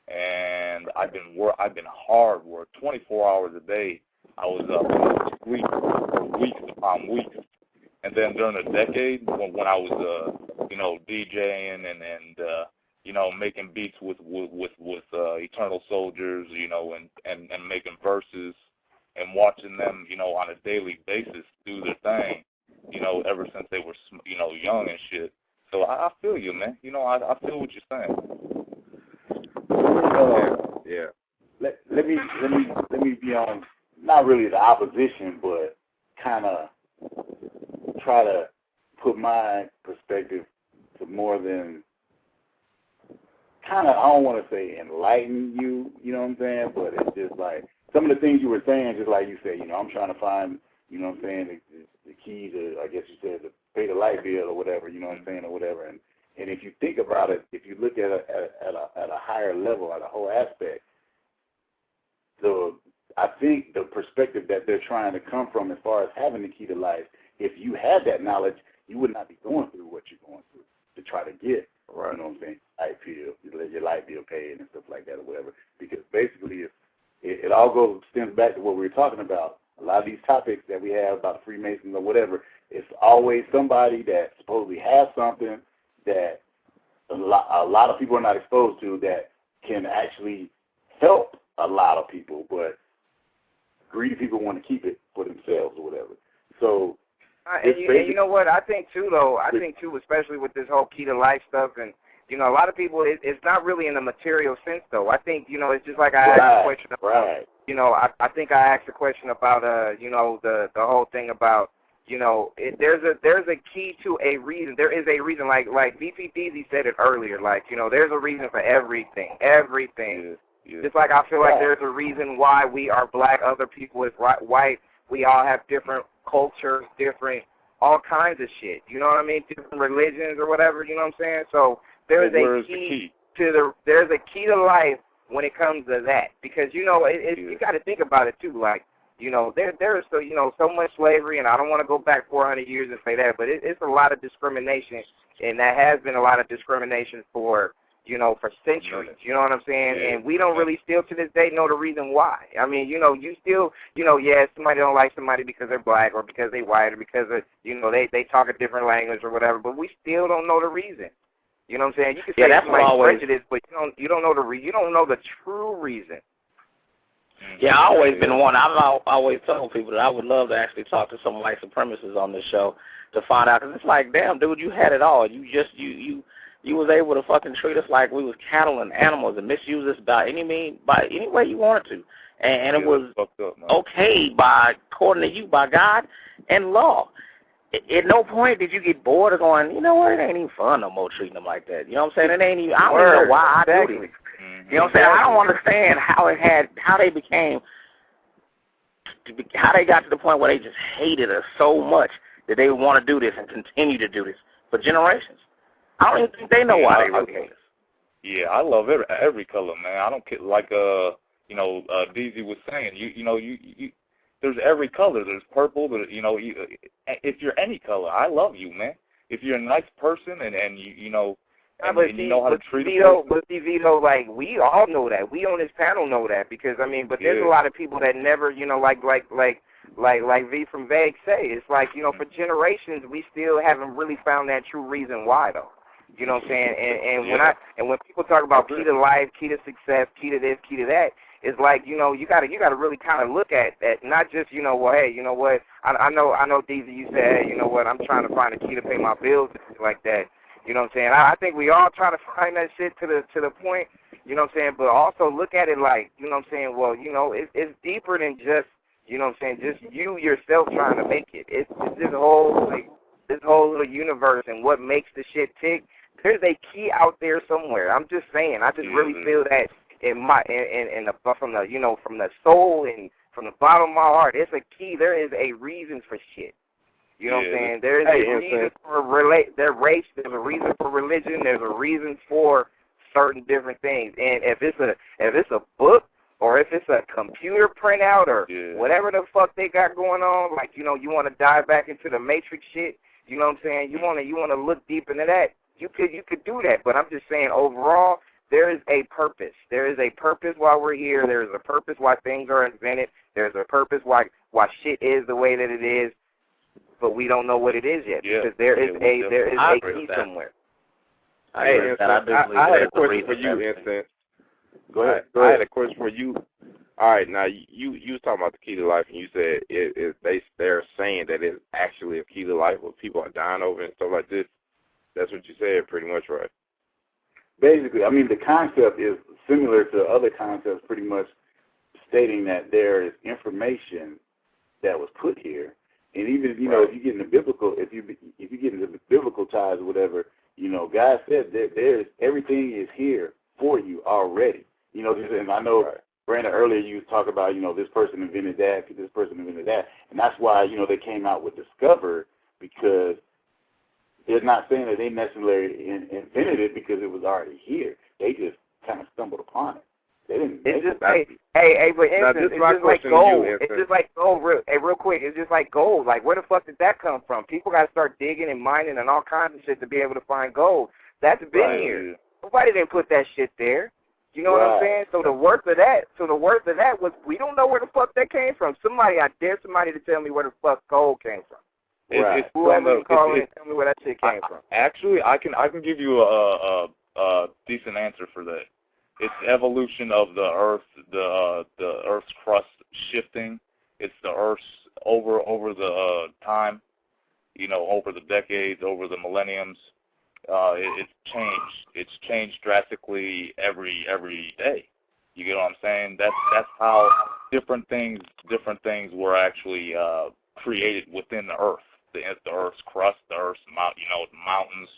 And I've been hard work, 24 hours a day. I was up for weeks upon weeks. And then during the decade, when I was, DJing and making beats with Eternal Soldiers, and making verses and watching them, on a daily basis do their thing, ever since they were, young and shit. So I feel you, man. I feel what you're saying. Yeah. Let me be on, not really the opposition, but kind of try to put my perspective to more than kind of, I don't want to say enlighten you, you know what I'm saying, but it's just like some of the things you were saying, just like you said, I'm trying to find, you know what I'm saying, the key to, I guess you said, to pay the light bill or whatever, you know what I'm saying, or whatever. And if you think about it, if you look at a higher level, at a whole aspect, I think the perspective that they're trying to come from as far as having the key to life, if you had that knowledge, you would not be going through what you're going through to try to get, right, you know what I'm saying, your light bill paid and stuff like that or whatever. Because basically, it all stems back to what we were talking about. A lot of these topics that we have about Freemasons or whatever, it's always somebody that supposedly has something that a lot of people are not exposed to, that can actually help a lot of people, but greedy people want to keep it for themselves or whatever. So, and you know what? I think too, though. I think too, especially with this whole key to life stuff, and a lot of people, it's not really in the material sense, though. I think it's just like I asked a question about. I think I asked a question about the whole thing about there's a key to a reason. There is a reason, like VP Deezy said it earlier. Like there's a reason for everything. Yeah. Just like I feel like there's a reason why we are black, other people is white. We all have different cultures, different all kinds of shit. You know what I mean? Different religions or whatever. You know what I'm saying? So there's a key there's a key to life when it comes to that, because you got to think about it too. Like there is so much slavery, and I don't want to go back 400 years and say that, but it's a lot of discrimination, and that has been a lot of discrimination for for centuries. You know what I'm saying? And we don't really still to this day know the reason why. I mean, you still, somebody don't like somebody because they're black or because they white or because of, they talk a different language or whatever, but we still don't know the reason. You know what I'm saying? You can say somebody's prejudice, but you don't know the true reason. Yeah, I've always been one. I've always told people that I would love to actually talk to some white supremacists on this show to find out, because it's like, damn, dude, you had it all. You was able to fucking treat us like we was cattle and animals and misuse us by any way you wanted to, and it was okay according to you, by God and law. At no point did you get bored of going, you know what, it ain't even fun no more treating them like that. You know what I'm saying? It ain't even, I don't even know why I do this. You know what I'm saying? I don't understand how they got to the point where they just hated us so much that they would want to do this and continue to do this for generations. I don't even think they know why they really hate us. Yeah, I love every color, man. I don't care, like DZ was saying. You there's every color. There's purple. But if you're any color, I love you, man. If you're a nice person and you know how to treat people. But see, Vito, like, we all know that. We on this panel know that, because but there's a lot of people that never, like V from Vague say, it's like, for generations we still haven't really found that true reason why, though. You know what I'm saying? And when people talk about key to life, key to success, key to this, key to that, it's like, you gotta really kind of look at that, not just, well, hey, you know what, I know DZ, you said, hey, you know what, I'm trying to find a key to pay my bills and shit like that. You know what I'm saying? I think we all try to find that shit to the point, you know what I'm saying, but also look at it like, you know what I'm saying, well, it's deeper than just, you know what I'm saying, just you yourself trying to make it. It's this whole little universe, and what makes the shit tick. There's a key out there somewhere. I'm just saying. I just really feel that from the soul and from the bottom of my heart, it's a key. There is a reason for shit. You know what I'm saying? There is a reason for race. There's a reason for religion. There's a reason for certain different things. And if it's a book, or if it's a computer printout, or whatever the fuck they got going on, like, you want to dive back into the Matrix shit, you know what I'm saying? You want to look deep into that. You could do that, but I'm just saying, overall, there is a purpose. There is a purpose why we're here. There is a purpose why things are invented. There's a purpose why shit is the way that it is, but we don't know what it is yet, because there is a key somewhere. I had a question for you, Instant. Go ahead. I had a question for you. All right, now you was talking about the key to life, and you said they're saying that it's actually a key to life, where people are dying over and stuff like this. That's what you said, pretty much, right? Basically, I mean, the concept is similar to other concepts, pretty much stating that there is information that was put here, and even if you get into biblical, if you get into the biblical ties or whatever, God said that there's everything is here for you already. And I know, Brandon, earlier you talked about, this person invented that, this person invented that, and that's why they came out with Discover, because they're not saying that they necessarily invented it because it was already here. They just kind of stumbled upon it. They didn't. It's just like, but it's just like gold. It's just like gold. Real quick, it's just like gold. Like, where the fuck did that come from? People got to start digging and mining and all kinds of shit to be able to find gold. That's been here. Nobody didn't put that shit there. You know what I'm saying? So the worth of that was, we don't know where the fuck that came from. I dare somebody to tell me where the fuck gold came from. It's whoever call in and tell me where that shit came from. Actually, I can give you a decent answer for that. it's the evolution of the Earth, the Earth's crust shifting. It's the Earth's over the time, over the decades, over the millenniums. It's changed. It's changed drastically every day. You get what I'm saying? That's how different things were actually created within the Earth. The Earth's crust, the Earth's the mountains.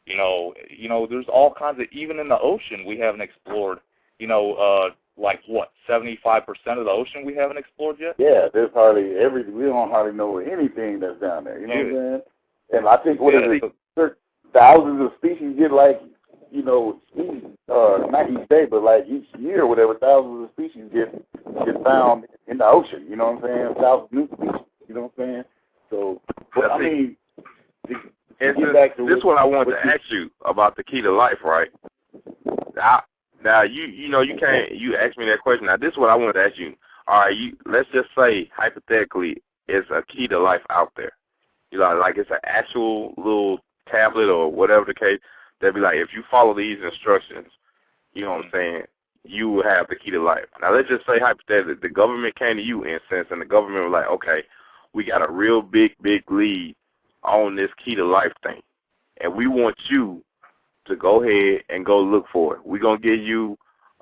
There's all kinds of, even in the ocean we haven't explored. Like what, 75% of the ocean we haven't explored yet? Yeah, there's we don't hardly know anything that's down there. You know what I'm saying? And I think thousands of species get species, not each day, but like each year, whatever, thousands of species get found in the ocean. You know what I'm saying? Thousands of new species. You know what I'm saying? So, but I mean, this is what I wanted to ask you about the key to life, right? Now you asked me that question. Now this is what I wanted to ask you. All right, let's just say hypothetically, it's a key to life out there. Like it's an actual little tablet or whatever the case. They'll be like, if you follow these instructions, you know what I'm saying, you will have the key to life. Now let's just say hypothetically, the government came to you in a sense, and the government was like, okay, we got a real big lead on this key to life thing, and we want you to go ahead and go look for it. We're gonna give you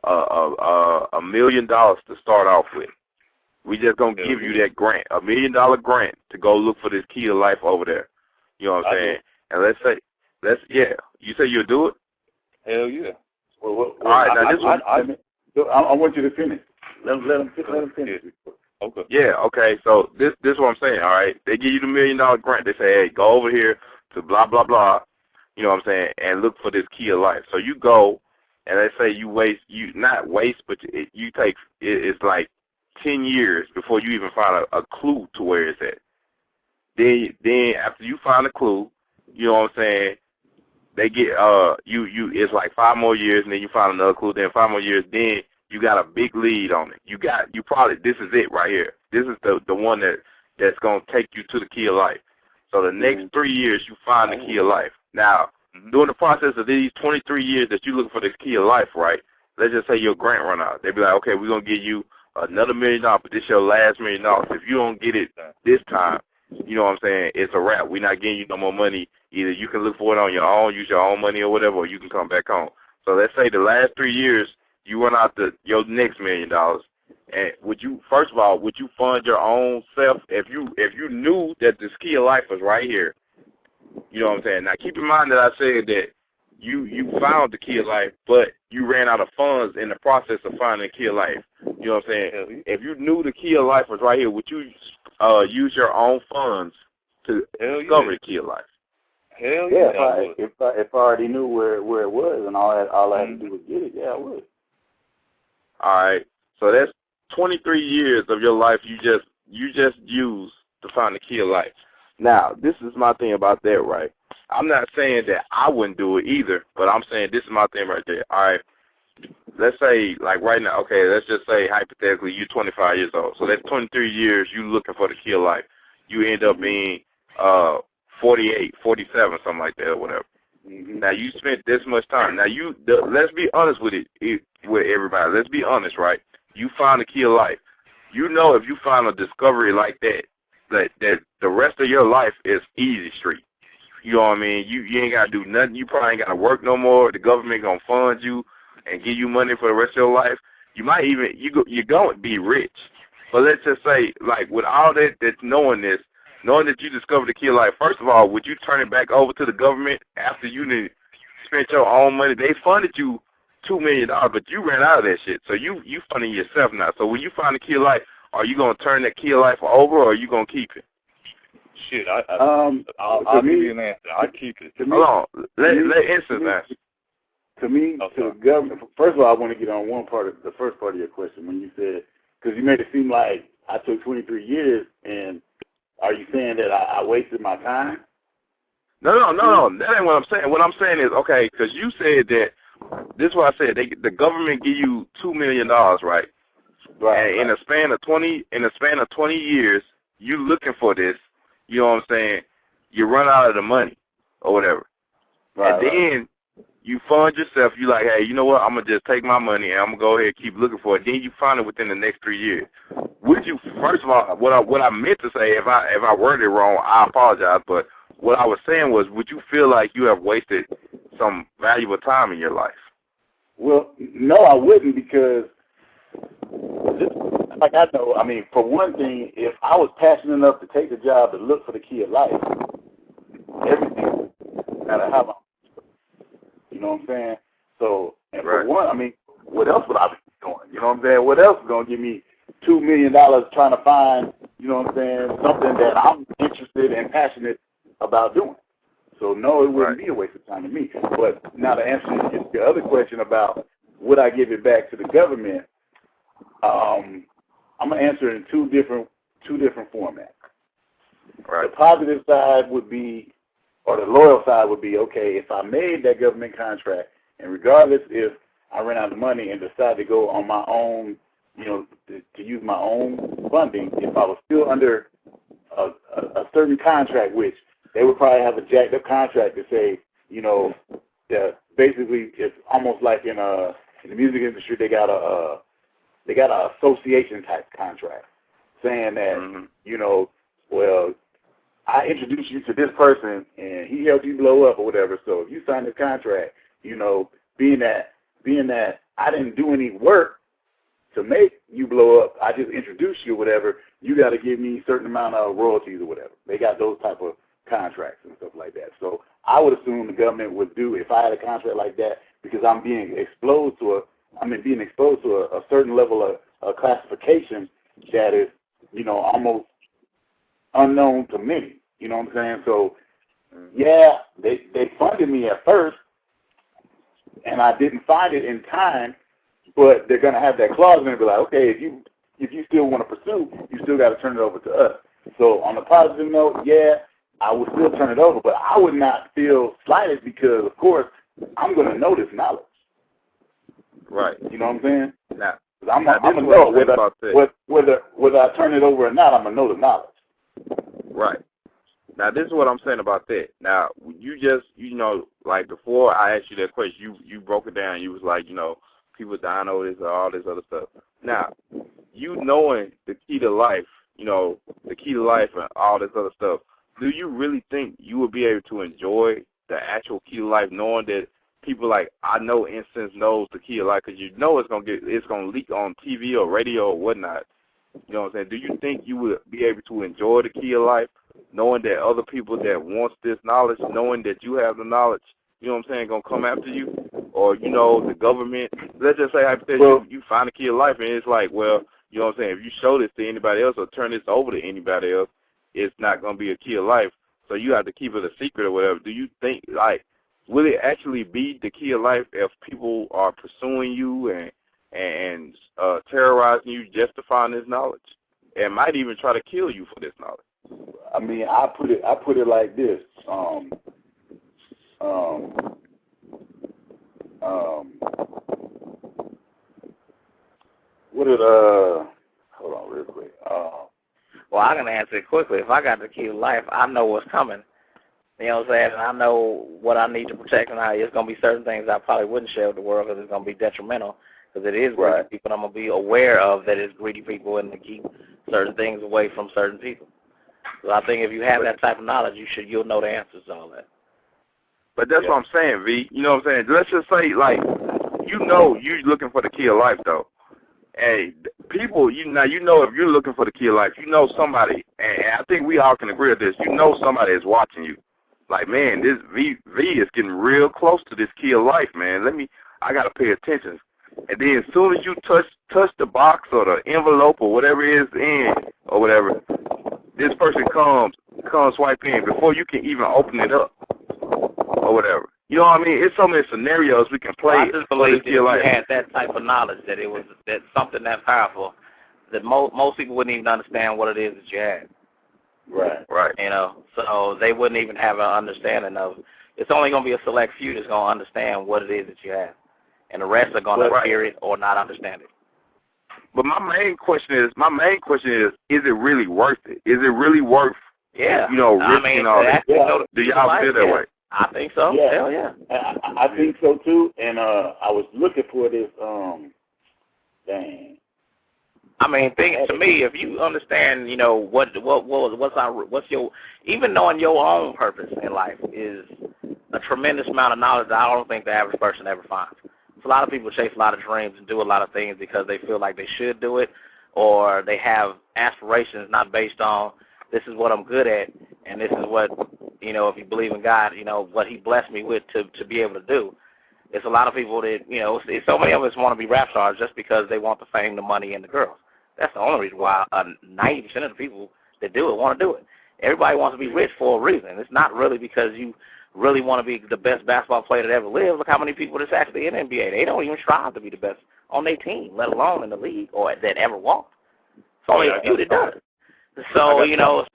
$1 million to start off with. We just gonna give you that grant, $1 million grant to go look for this key to life over there. You know what I'm saying? And you say you'll do it? Hell yeah. Well, all right, I want you to finish. Let him finish. Okay. Yeah, okay. So this is what I'm saying, all right? They give you the $1 million grant. They say, hey, go over here to blah, blah, blah, you know what I'm saying, and look for this key of life. So you go, and they say it's like 10 years before you even find a clue to where it's at. Then after you find a clue, you know what I'm saying, they get it's like 5 more years, and then you find another clue, then 5 more years, then you got a big lead on it. This is it right here. This is the one that's gonna take you to the key of life. So the next 3 years you find the key of life. Now, during the process of these 23 years that you look for this key of life, right? Let's just say your grant run out. They be like, okay, we're gonna give you another $1 million, but this your last $1 million. If you don't get it this time, you know what I'm saying, it's a wrap. We're not giving you no more money. Either you can look for it on your own, use your own money or whatever, or you can come back home. So let's say the last 3 years you run out your next $1 million. And would you fund your own self if you knew that this key of life was right here? You know what I'm saying? Now keep in mind that I said that you found the key of life, but you ran out of funds in the process of finding the key of life. You know what I'm saying? If you knew the key of life was right here, would you use your own funds to discover the key of life? Hell yeah. If I already knew where it was and all I had to do was get it, yeah, I would. All right. So that's 23 years of your life you just used to find the key of life. Now, this is my thing about that, right? I'm not saying that I wouldn't do it either, but I'm saying this is my thing right there. All right. Let's say, like right now, okay, let's just say hypothetically you're 25 years old. So that's 23 years you looking for the key of life. You end up being 48, 47, something like that or whatever. Mm-hmm. Now, you spent this much time. Now, let's be honest with everybody. Let's be honest, right? You find the key of life. You know if you find a discovery like that the rest of your life is easy street. You know what I mean? You ain't got to do nothing. You probably ain't got to work no more. The government going to fund you and give you money for the rest of your life. You might even, you're going to be rich. But let's just say, like, with all that's knowing that you discovered the key of life, first of all, would you turn it back over to the government after you spent your own money? They funded you $2 million, but you ran out of that shit. So you funding yourself now. So when you find the key of life, are you going to turn that key of life over, or are you going to keep it? Shit, I'll give you an answer. I keep it. Hold on. Let answer that. To me, to the government, first of all, I want to get on the first part of your question when you said, because you made it seem like I took 23 years, and are you saying that I wasted my time? No. That ain't what I'm saying. What I'm saying is, okay, because you said that, this is what I said, the government give you $2 million, right? Right. And in a span of 20 years, you looking for this, you know what I'm saying, you run out of the money or whatever. Right, and then You fund yourself. You like, hey, you know what? I'm gonna just take my money and I'm gonna go ahead and keep looking for it. Then you find it within the next 3 years. Would you? First of all, what I meant to say, if I worded it wrong, I apologize. But what I was saying was, would you feel like you have wasted some valuable time in your life? Well, no, I wouldn't, because like I know, I mean, for one thing, if I was passionate enough to take the job to look for the key of life, everything, no matter how long, you know what I'm saying? So, and for one, I mean, what else would I be doing? You know what I'm saying? What else is going to give me $2 million trying to find, you know what I'm saying, something that I'm interested and passionate about doing? So, no, it wouldn't be a waste of time to me. But now to answer your other question about would I give it back to the government, I'm going to answer it in two different formats. The positive side would be, or the loyal side would be, okay, if I made that government contract, and regardless if I ran out of money and decided to go on my own, you know, to use my own funding, if I was still under a certain contract, which they would probably have a jacked up contract to say, you know, that basically it's almost like in the music industry, they got an association type contract saying that, you know, well, I introduced you to this person and he helped you blow up or whatever. So if you sign this contract, you know, being that I didn't do any work to make you blow up, I just introduced you or whatever, you got to give me a certain amount of royalties or whatever. They got those type of contracts and stuff like that. So I would assume the government would do, if I had a contract like that, because I'm being exposed to a certain level of classification that is, you know, almost unknown to many. You know what I'm saying? So, yeah, they funded me at first, and I didn't find it in time, but they're going to have that clause in it, be like, okay, if you still want to pursue, you still got to turn it over to us. So on a positive note, yeah, I would still turn it over, but I would not feel slighted because, of course, I'm going to know this knowledge. Right. You know what I'm saying? Now, I'm going to know whether I turn it over or not, I'm going to know the knowledge. Right. Now, this is what I'm saying about that. Now, you just, you know, like before I asked you that question, you broke it down. You was like, you know, people dying over this or all this other stuff. Now, you knowing the key to life, you know, the key to life and all this other stuff, do you really think you would be able to enjoy the actual key to life knowing that people like I know Instance knows the key to life, because you know it's gonna leak on TV or radio or whatnot. You know what I'm saying? Do you think you would be able to enjoy the key of life knowing that other people that wants this knowledge, knowing that you have the knowledge, you know what I'm saying, gonna come after you? Or, you know, the government, let's just say hypothetically, you find the key of life and it's like, well, you know what I'm saying, if you show this to anybody else or turn this over to anybody else, it's not gonna be a key of life. So you have to keep it a secret or whatever. Do you think, like, will it actually be the key of life if people are pursuing you and terrorizing you just to find this knowledge, and might even try to kill you for this knowledge? I mean, I put it like this. Hold on real quick. Well, I'm going to answer it quickly. If I got the key to life, I know what's coming. You know what I'm saying? And I know what I need to protect, and how it's going to be certain things I probably wouldn't share with the world because it's going to be detrimental, because it is greedy people. I'm going to be aware of that it's greedy people and to keep certain things away from certain people. So I think if you have that type of knowledge, you'll know the answers to all that. But that's what I'm saying, V. You know what I'm saying? Let's just say, like, you know you're looking for the key of life, though. Hey, people, you know if you're looking for the key of life, you know somebody, and I think we all can agree with this, you know somebody is watching you. Like, man, this V is getting real close to this key of life, man. I got to pay attention. And then as soon as you touch the box or the envelope or whatever it is in or whatever, this person comes swipe in before you can even open it up or whatever. You know what I mean? It's so many scenarios we can play. Well, I just believe that if you had that type of knowledge, that something that powerful, that most people wouldn't even understand what it is that you had. Right. You know, so they wouldn't even have an understanding of. It's only going to be a select few that's going to understand what it is that you have, and the rest are going to hear it or not understand it. But my main question is, is it really worth it? Is it really worth, Yeah. you know, risking all that? Yeah. Do y'all feel that way? I think so. Yeah. Hell yeah. I think so too. And I was looking for this. Dang. I mean, to me, if you understand, you know, what's your, even knowing your own purpose in life is a tremendous amount of knowledge that I don't think the average person ever finds. So a lot of people chase a lot of dreams and do a lot of things because they feel like they should do it, or they have aspirations not based on this is what I'm good at and this is what, you know, if you believe in God, you know, what he blessed me with to be able to do. It's a lot of people that, you know, so many of us want to be rap stars just because they want the fame, the money, and the girls. That's the only reason why 90% of the people that do it want to do it. Everybody wants to be rich for a reason. It's not really because you really want to be the best basketball player that ever lived. Look how many people that's actually in the NBA. They don't even strive to be the best on their team, let alone in the league or that ever walked. It's only a few that does. So, you know,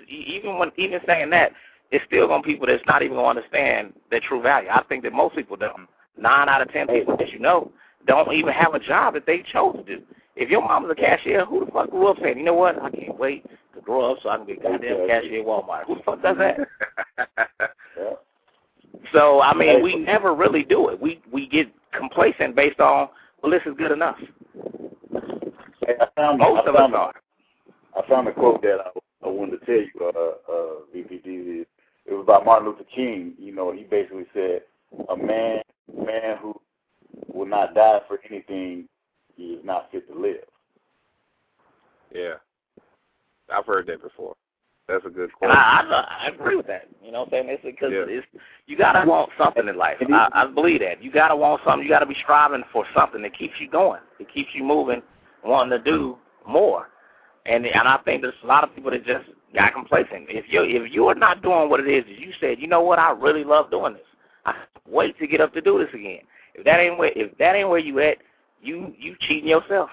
even saying that, it's still going to be people that's not even going to understand their true value. I think that most people don't. 9 out of 10 people that you know don't even have a job that they chose to do. If your mama's a cashier, who the fuck grew up saying, you know what, I can't wait to grow up so I can be a goddamn cashier at Walmart? Who the fuck does that? Yeah. So, I mean, we never really do it. We get complacent based on, well, this is good enough. Most of us are. I found a quote that I wanted to tell you, VPD. It was by Martin Luther King. You know, he basically said, a man who will not die for anything, he is not fit to live. Yeah. I've heard that before. That's a good quote. And I agree with that. You know what I'm saying? It's because you got to want something in life. I believe that. You got to want something. You got to be striving for something that keeps you going. It keeps you moving, wanting to do more. And I think there's a lot of people that just got complacent. If you're not doing what it is that you said, you know what, I really love doing this. I can't wait to get up to do this again. If that ain't where you at, you cheating yourself.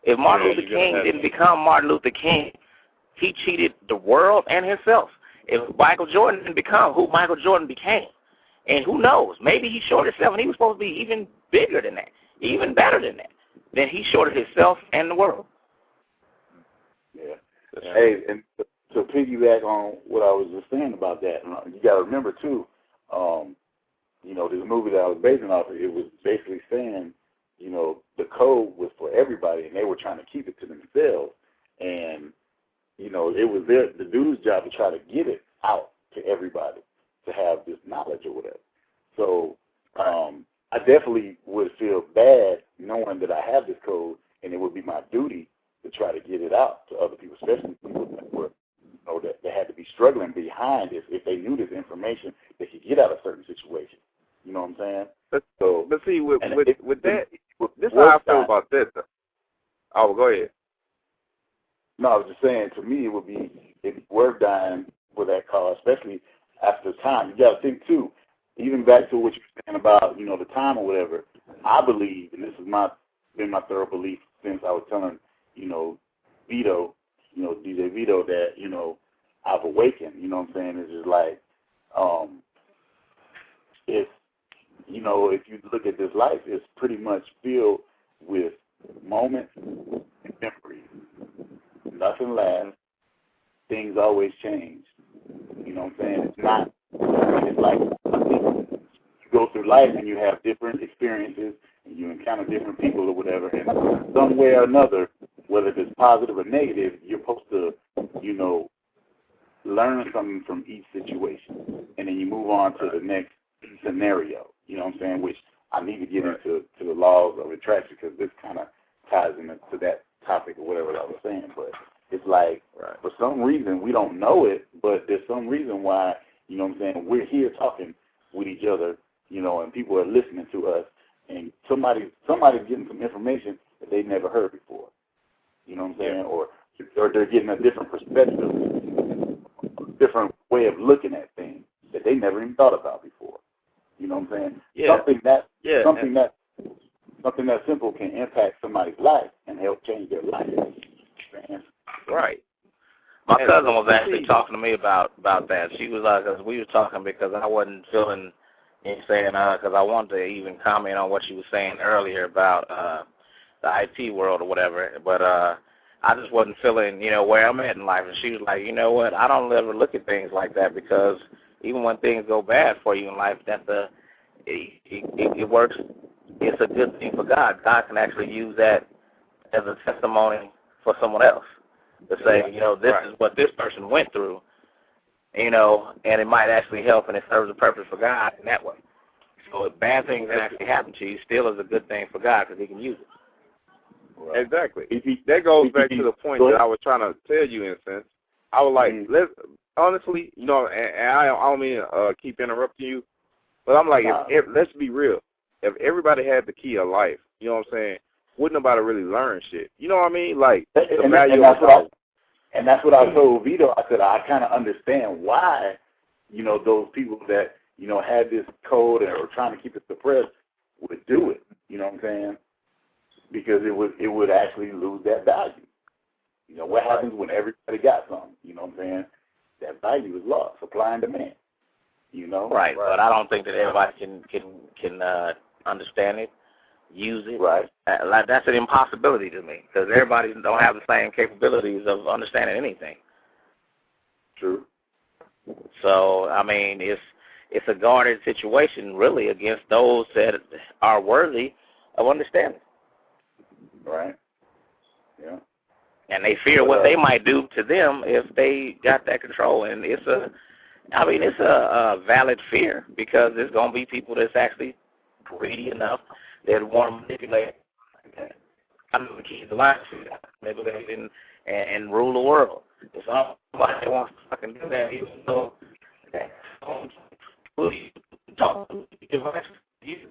If Martin Luther King didn't become Martin Luther King, he cheated the world and himself. If Michael Jordan didn't become who Michael Jordan became, and who knows, maybe he shorted himself and he was supposed to be even bigger than that, even better than that, then he shorted himself and the world. Yeah. Hey, and to piggyback on what I was just saying about that, you got to remember too, you know, this movie that I was basing off of, it was basically saying, you know, the code was for everybody, and they were trying to keep it to themselves. And, you know, it was the dude's job to try to get it out to everybody, to have this knowledge or whatever. So I definitely would feel bad knowing that I have this code, and it would be my duty to try to get it out to other people, especially people that were, you know, that had to be struggling behind this. If they knew this information, they could get out of certain situations. You know what I'm saying? But see, with that, this is how I feel about that, though. Oh, go ahead. No, I was just saying, to me, it'd be worth dying for that cause, especially after time. You got to think, too, even back to what you were saying about, you know, the time or whatever, I believe, and this has been my thorough belief since I was telling, you know, Vito, you know, DJ Vito, that, you know, I've awakened, you know what I'm saying? It's just like, it's, you know, if you look at this life, it's pretty much filled with moments and memories. Nothing lasts. Things always change. You know what I'm saying? It's not, it's like, I think you go through life and you have different experiences and you encounter different people or whatever, and some way or another, whether it's positive or negative, you're supposed to, you know, learn something from each situation, and then you move on to the next scenario, you know what I'm saying, which I need to get into the laws of attraction, because this kind of ties into that topic or whatever I was saying. But it's like, for some reason, we don't know it, but there's some reason why, you know what I'm saying, we're here talking with each other, you know, and people are listening to us, and somebody's getting some information that they never heard before, you know what I'm saying, or they're getting a different perspective, a different way of looking at things that they never even thought about before. You know what I'm saying? Yeah. Something that simple can impact somebody's life and help change their life. Right. My cousin was actually talking to me about that. She was because we were talking because I wasn't feeling saying because I wanted to even comment on what she was saying earlier about the IT world or whatever, but I just wasn't feeling, you know, where I'm at in life. And she was like, you know what, I don't ever look at things like that because even when things go bad for you in life, it works. It's a good thing for God. God can actually use that as a testimony for someone else to say, this is what this person went through, and it might actually help, and it serves a purpose for God in that way. So if bad things actually happen to you, still is a good thing for God because He can use it. Right. Exactly. That goes back to the point that I was trying to tell you in a sense. I was like, let's honestly, and I don't mean to keep interrupting you, but I'm like, let's be real. If everybody had the key of life, you know what I'm saying, wouldn't nobody really learn shit. You know what I mean? Like, the value of life. And that's what I told Vito. I said, I kind of understand why, those people that, had this code and were trying to keep it suppressed would do it. You know what I'm saying? Because it would actually lose that value. What happens when everybody got something? You know what I'm saying? That value is lost, supply and demand. Right. But I don't think that everybody can understand it, use it. Right. Like that's an impossibility to me because everybody don't have the same capabilities of understanding anything. True. So I mean, it's a guarded situation really against those that are worthy of understanding. Right. Yeah. And they fear what they might do to them if they got that control. And it's a valid fear because there's going to be people that's actually greedy enough that want to manipulate. I know the keys to life, manipulate and rule the world. If somebody wants to fucking do that, even though that's who you talk to, you.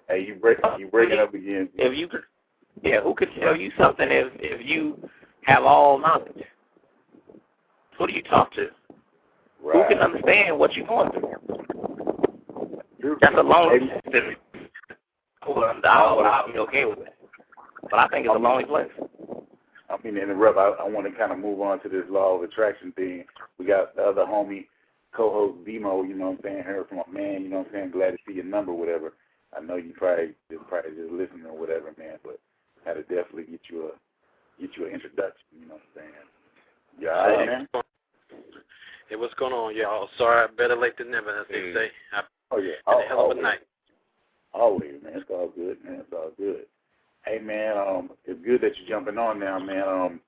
Hey, you breaking up again. If you could, who could tell you something if you have all knowledge? Who do you talk to? Right. Who can understand what you're going through? That's a lonely place. I'll be okay with that. But I think it's a lonely place. I mean to interrupt. I want to kind of move on to this law of attraction thing. We got the other homie, co-host Demo, you know what I'm saying, heard from a man, you know what I'm saying, glad to see your number, whatever. I know you probably just listening or whatever, man, but I had to definitely get you an introduction, you know what I'm saying. Yeah, all right, man. Hey, what's going on, y'all? Sorry, better late than never, as they say. Oh, yeah. Had a hell of a night. Always, man. It's all good, man. It's all good. Hey, man, it's good that you're jumping on now, man,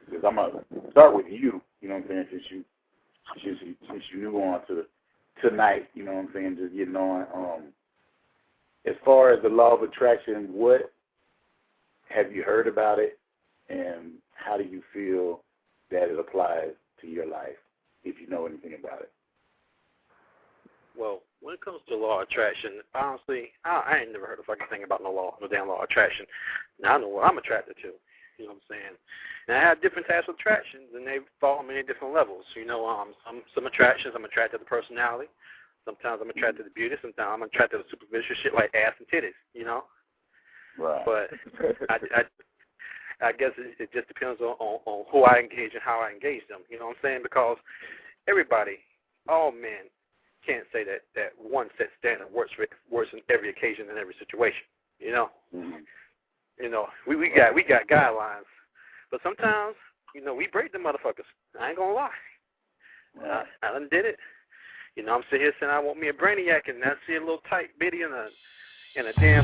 because I'm going to start with you, you know what I'm saying, since you knew on to tonight, you know what I'm saying, just getting on. As far as the law of attraction, what have you heard about it, and how do you feel that it applies to your life, if you know anything about it? Well, when it comes to law of attraction, honestly, I ain't never heard a fucking thing about no damn law of attraction. Now I know what I'm attracted to, you know what I'm saying? And I have different types of attractions, and they fall on many different levels. Some attractions, I'm attracted to personality. Sometimes I'm attracted to beauty. Sometimes I'm attracted to superficial shit like ass and titties, Right. But I guess it just depends on who I engage and how I engage them. You know what I'm saying? Because everybody, all men, can't say that one set standard works in every occasion and every situation. Mm-hmm. We got guidelines, but sometimes we break the motherfuckers. I ain't gonna lie. Right. I done did it. I'm sitting here saying I want me a brainiac, and I see a little tight bitty in a damn.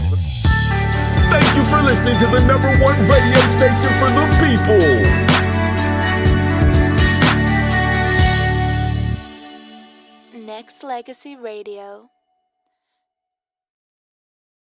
Thank you for listening to the #1 radio station for the people. Nexxlegacy Radio.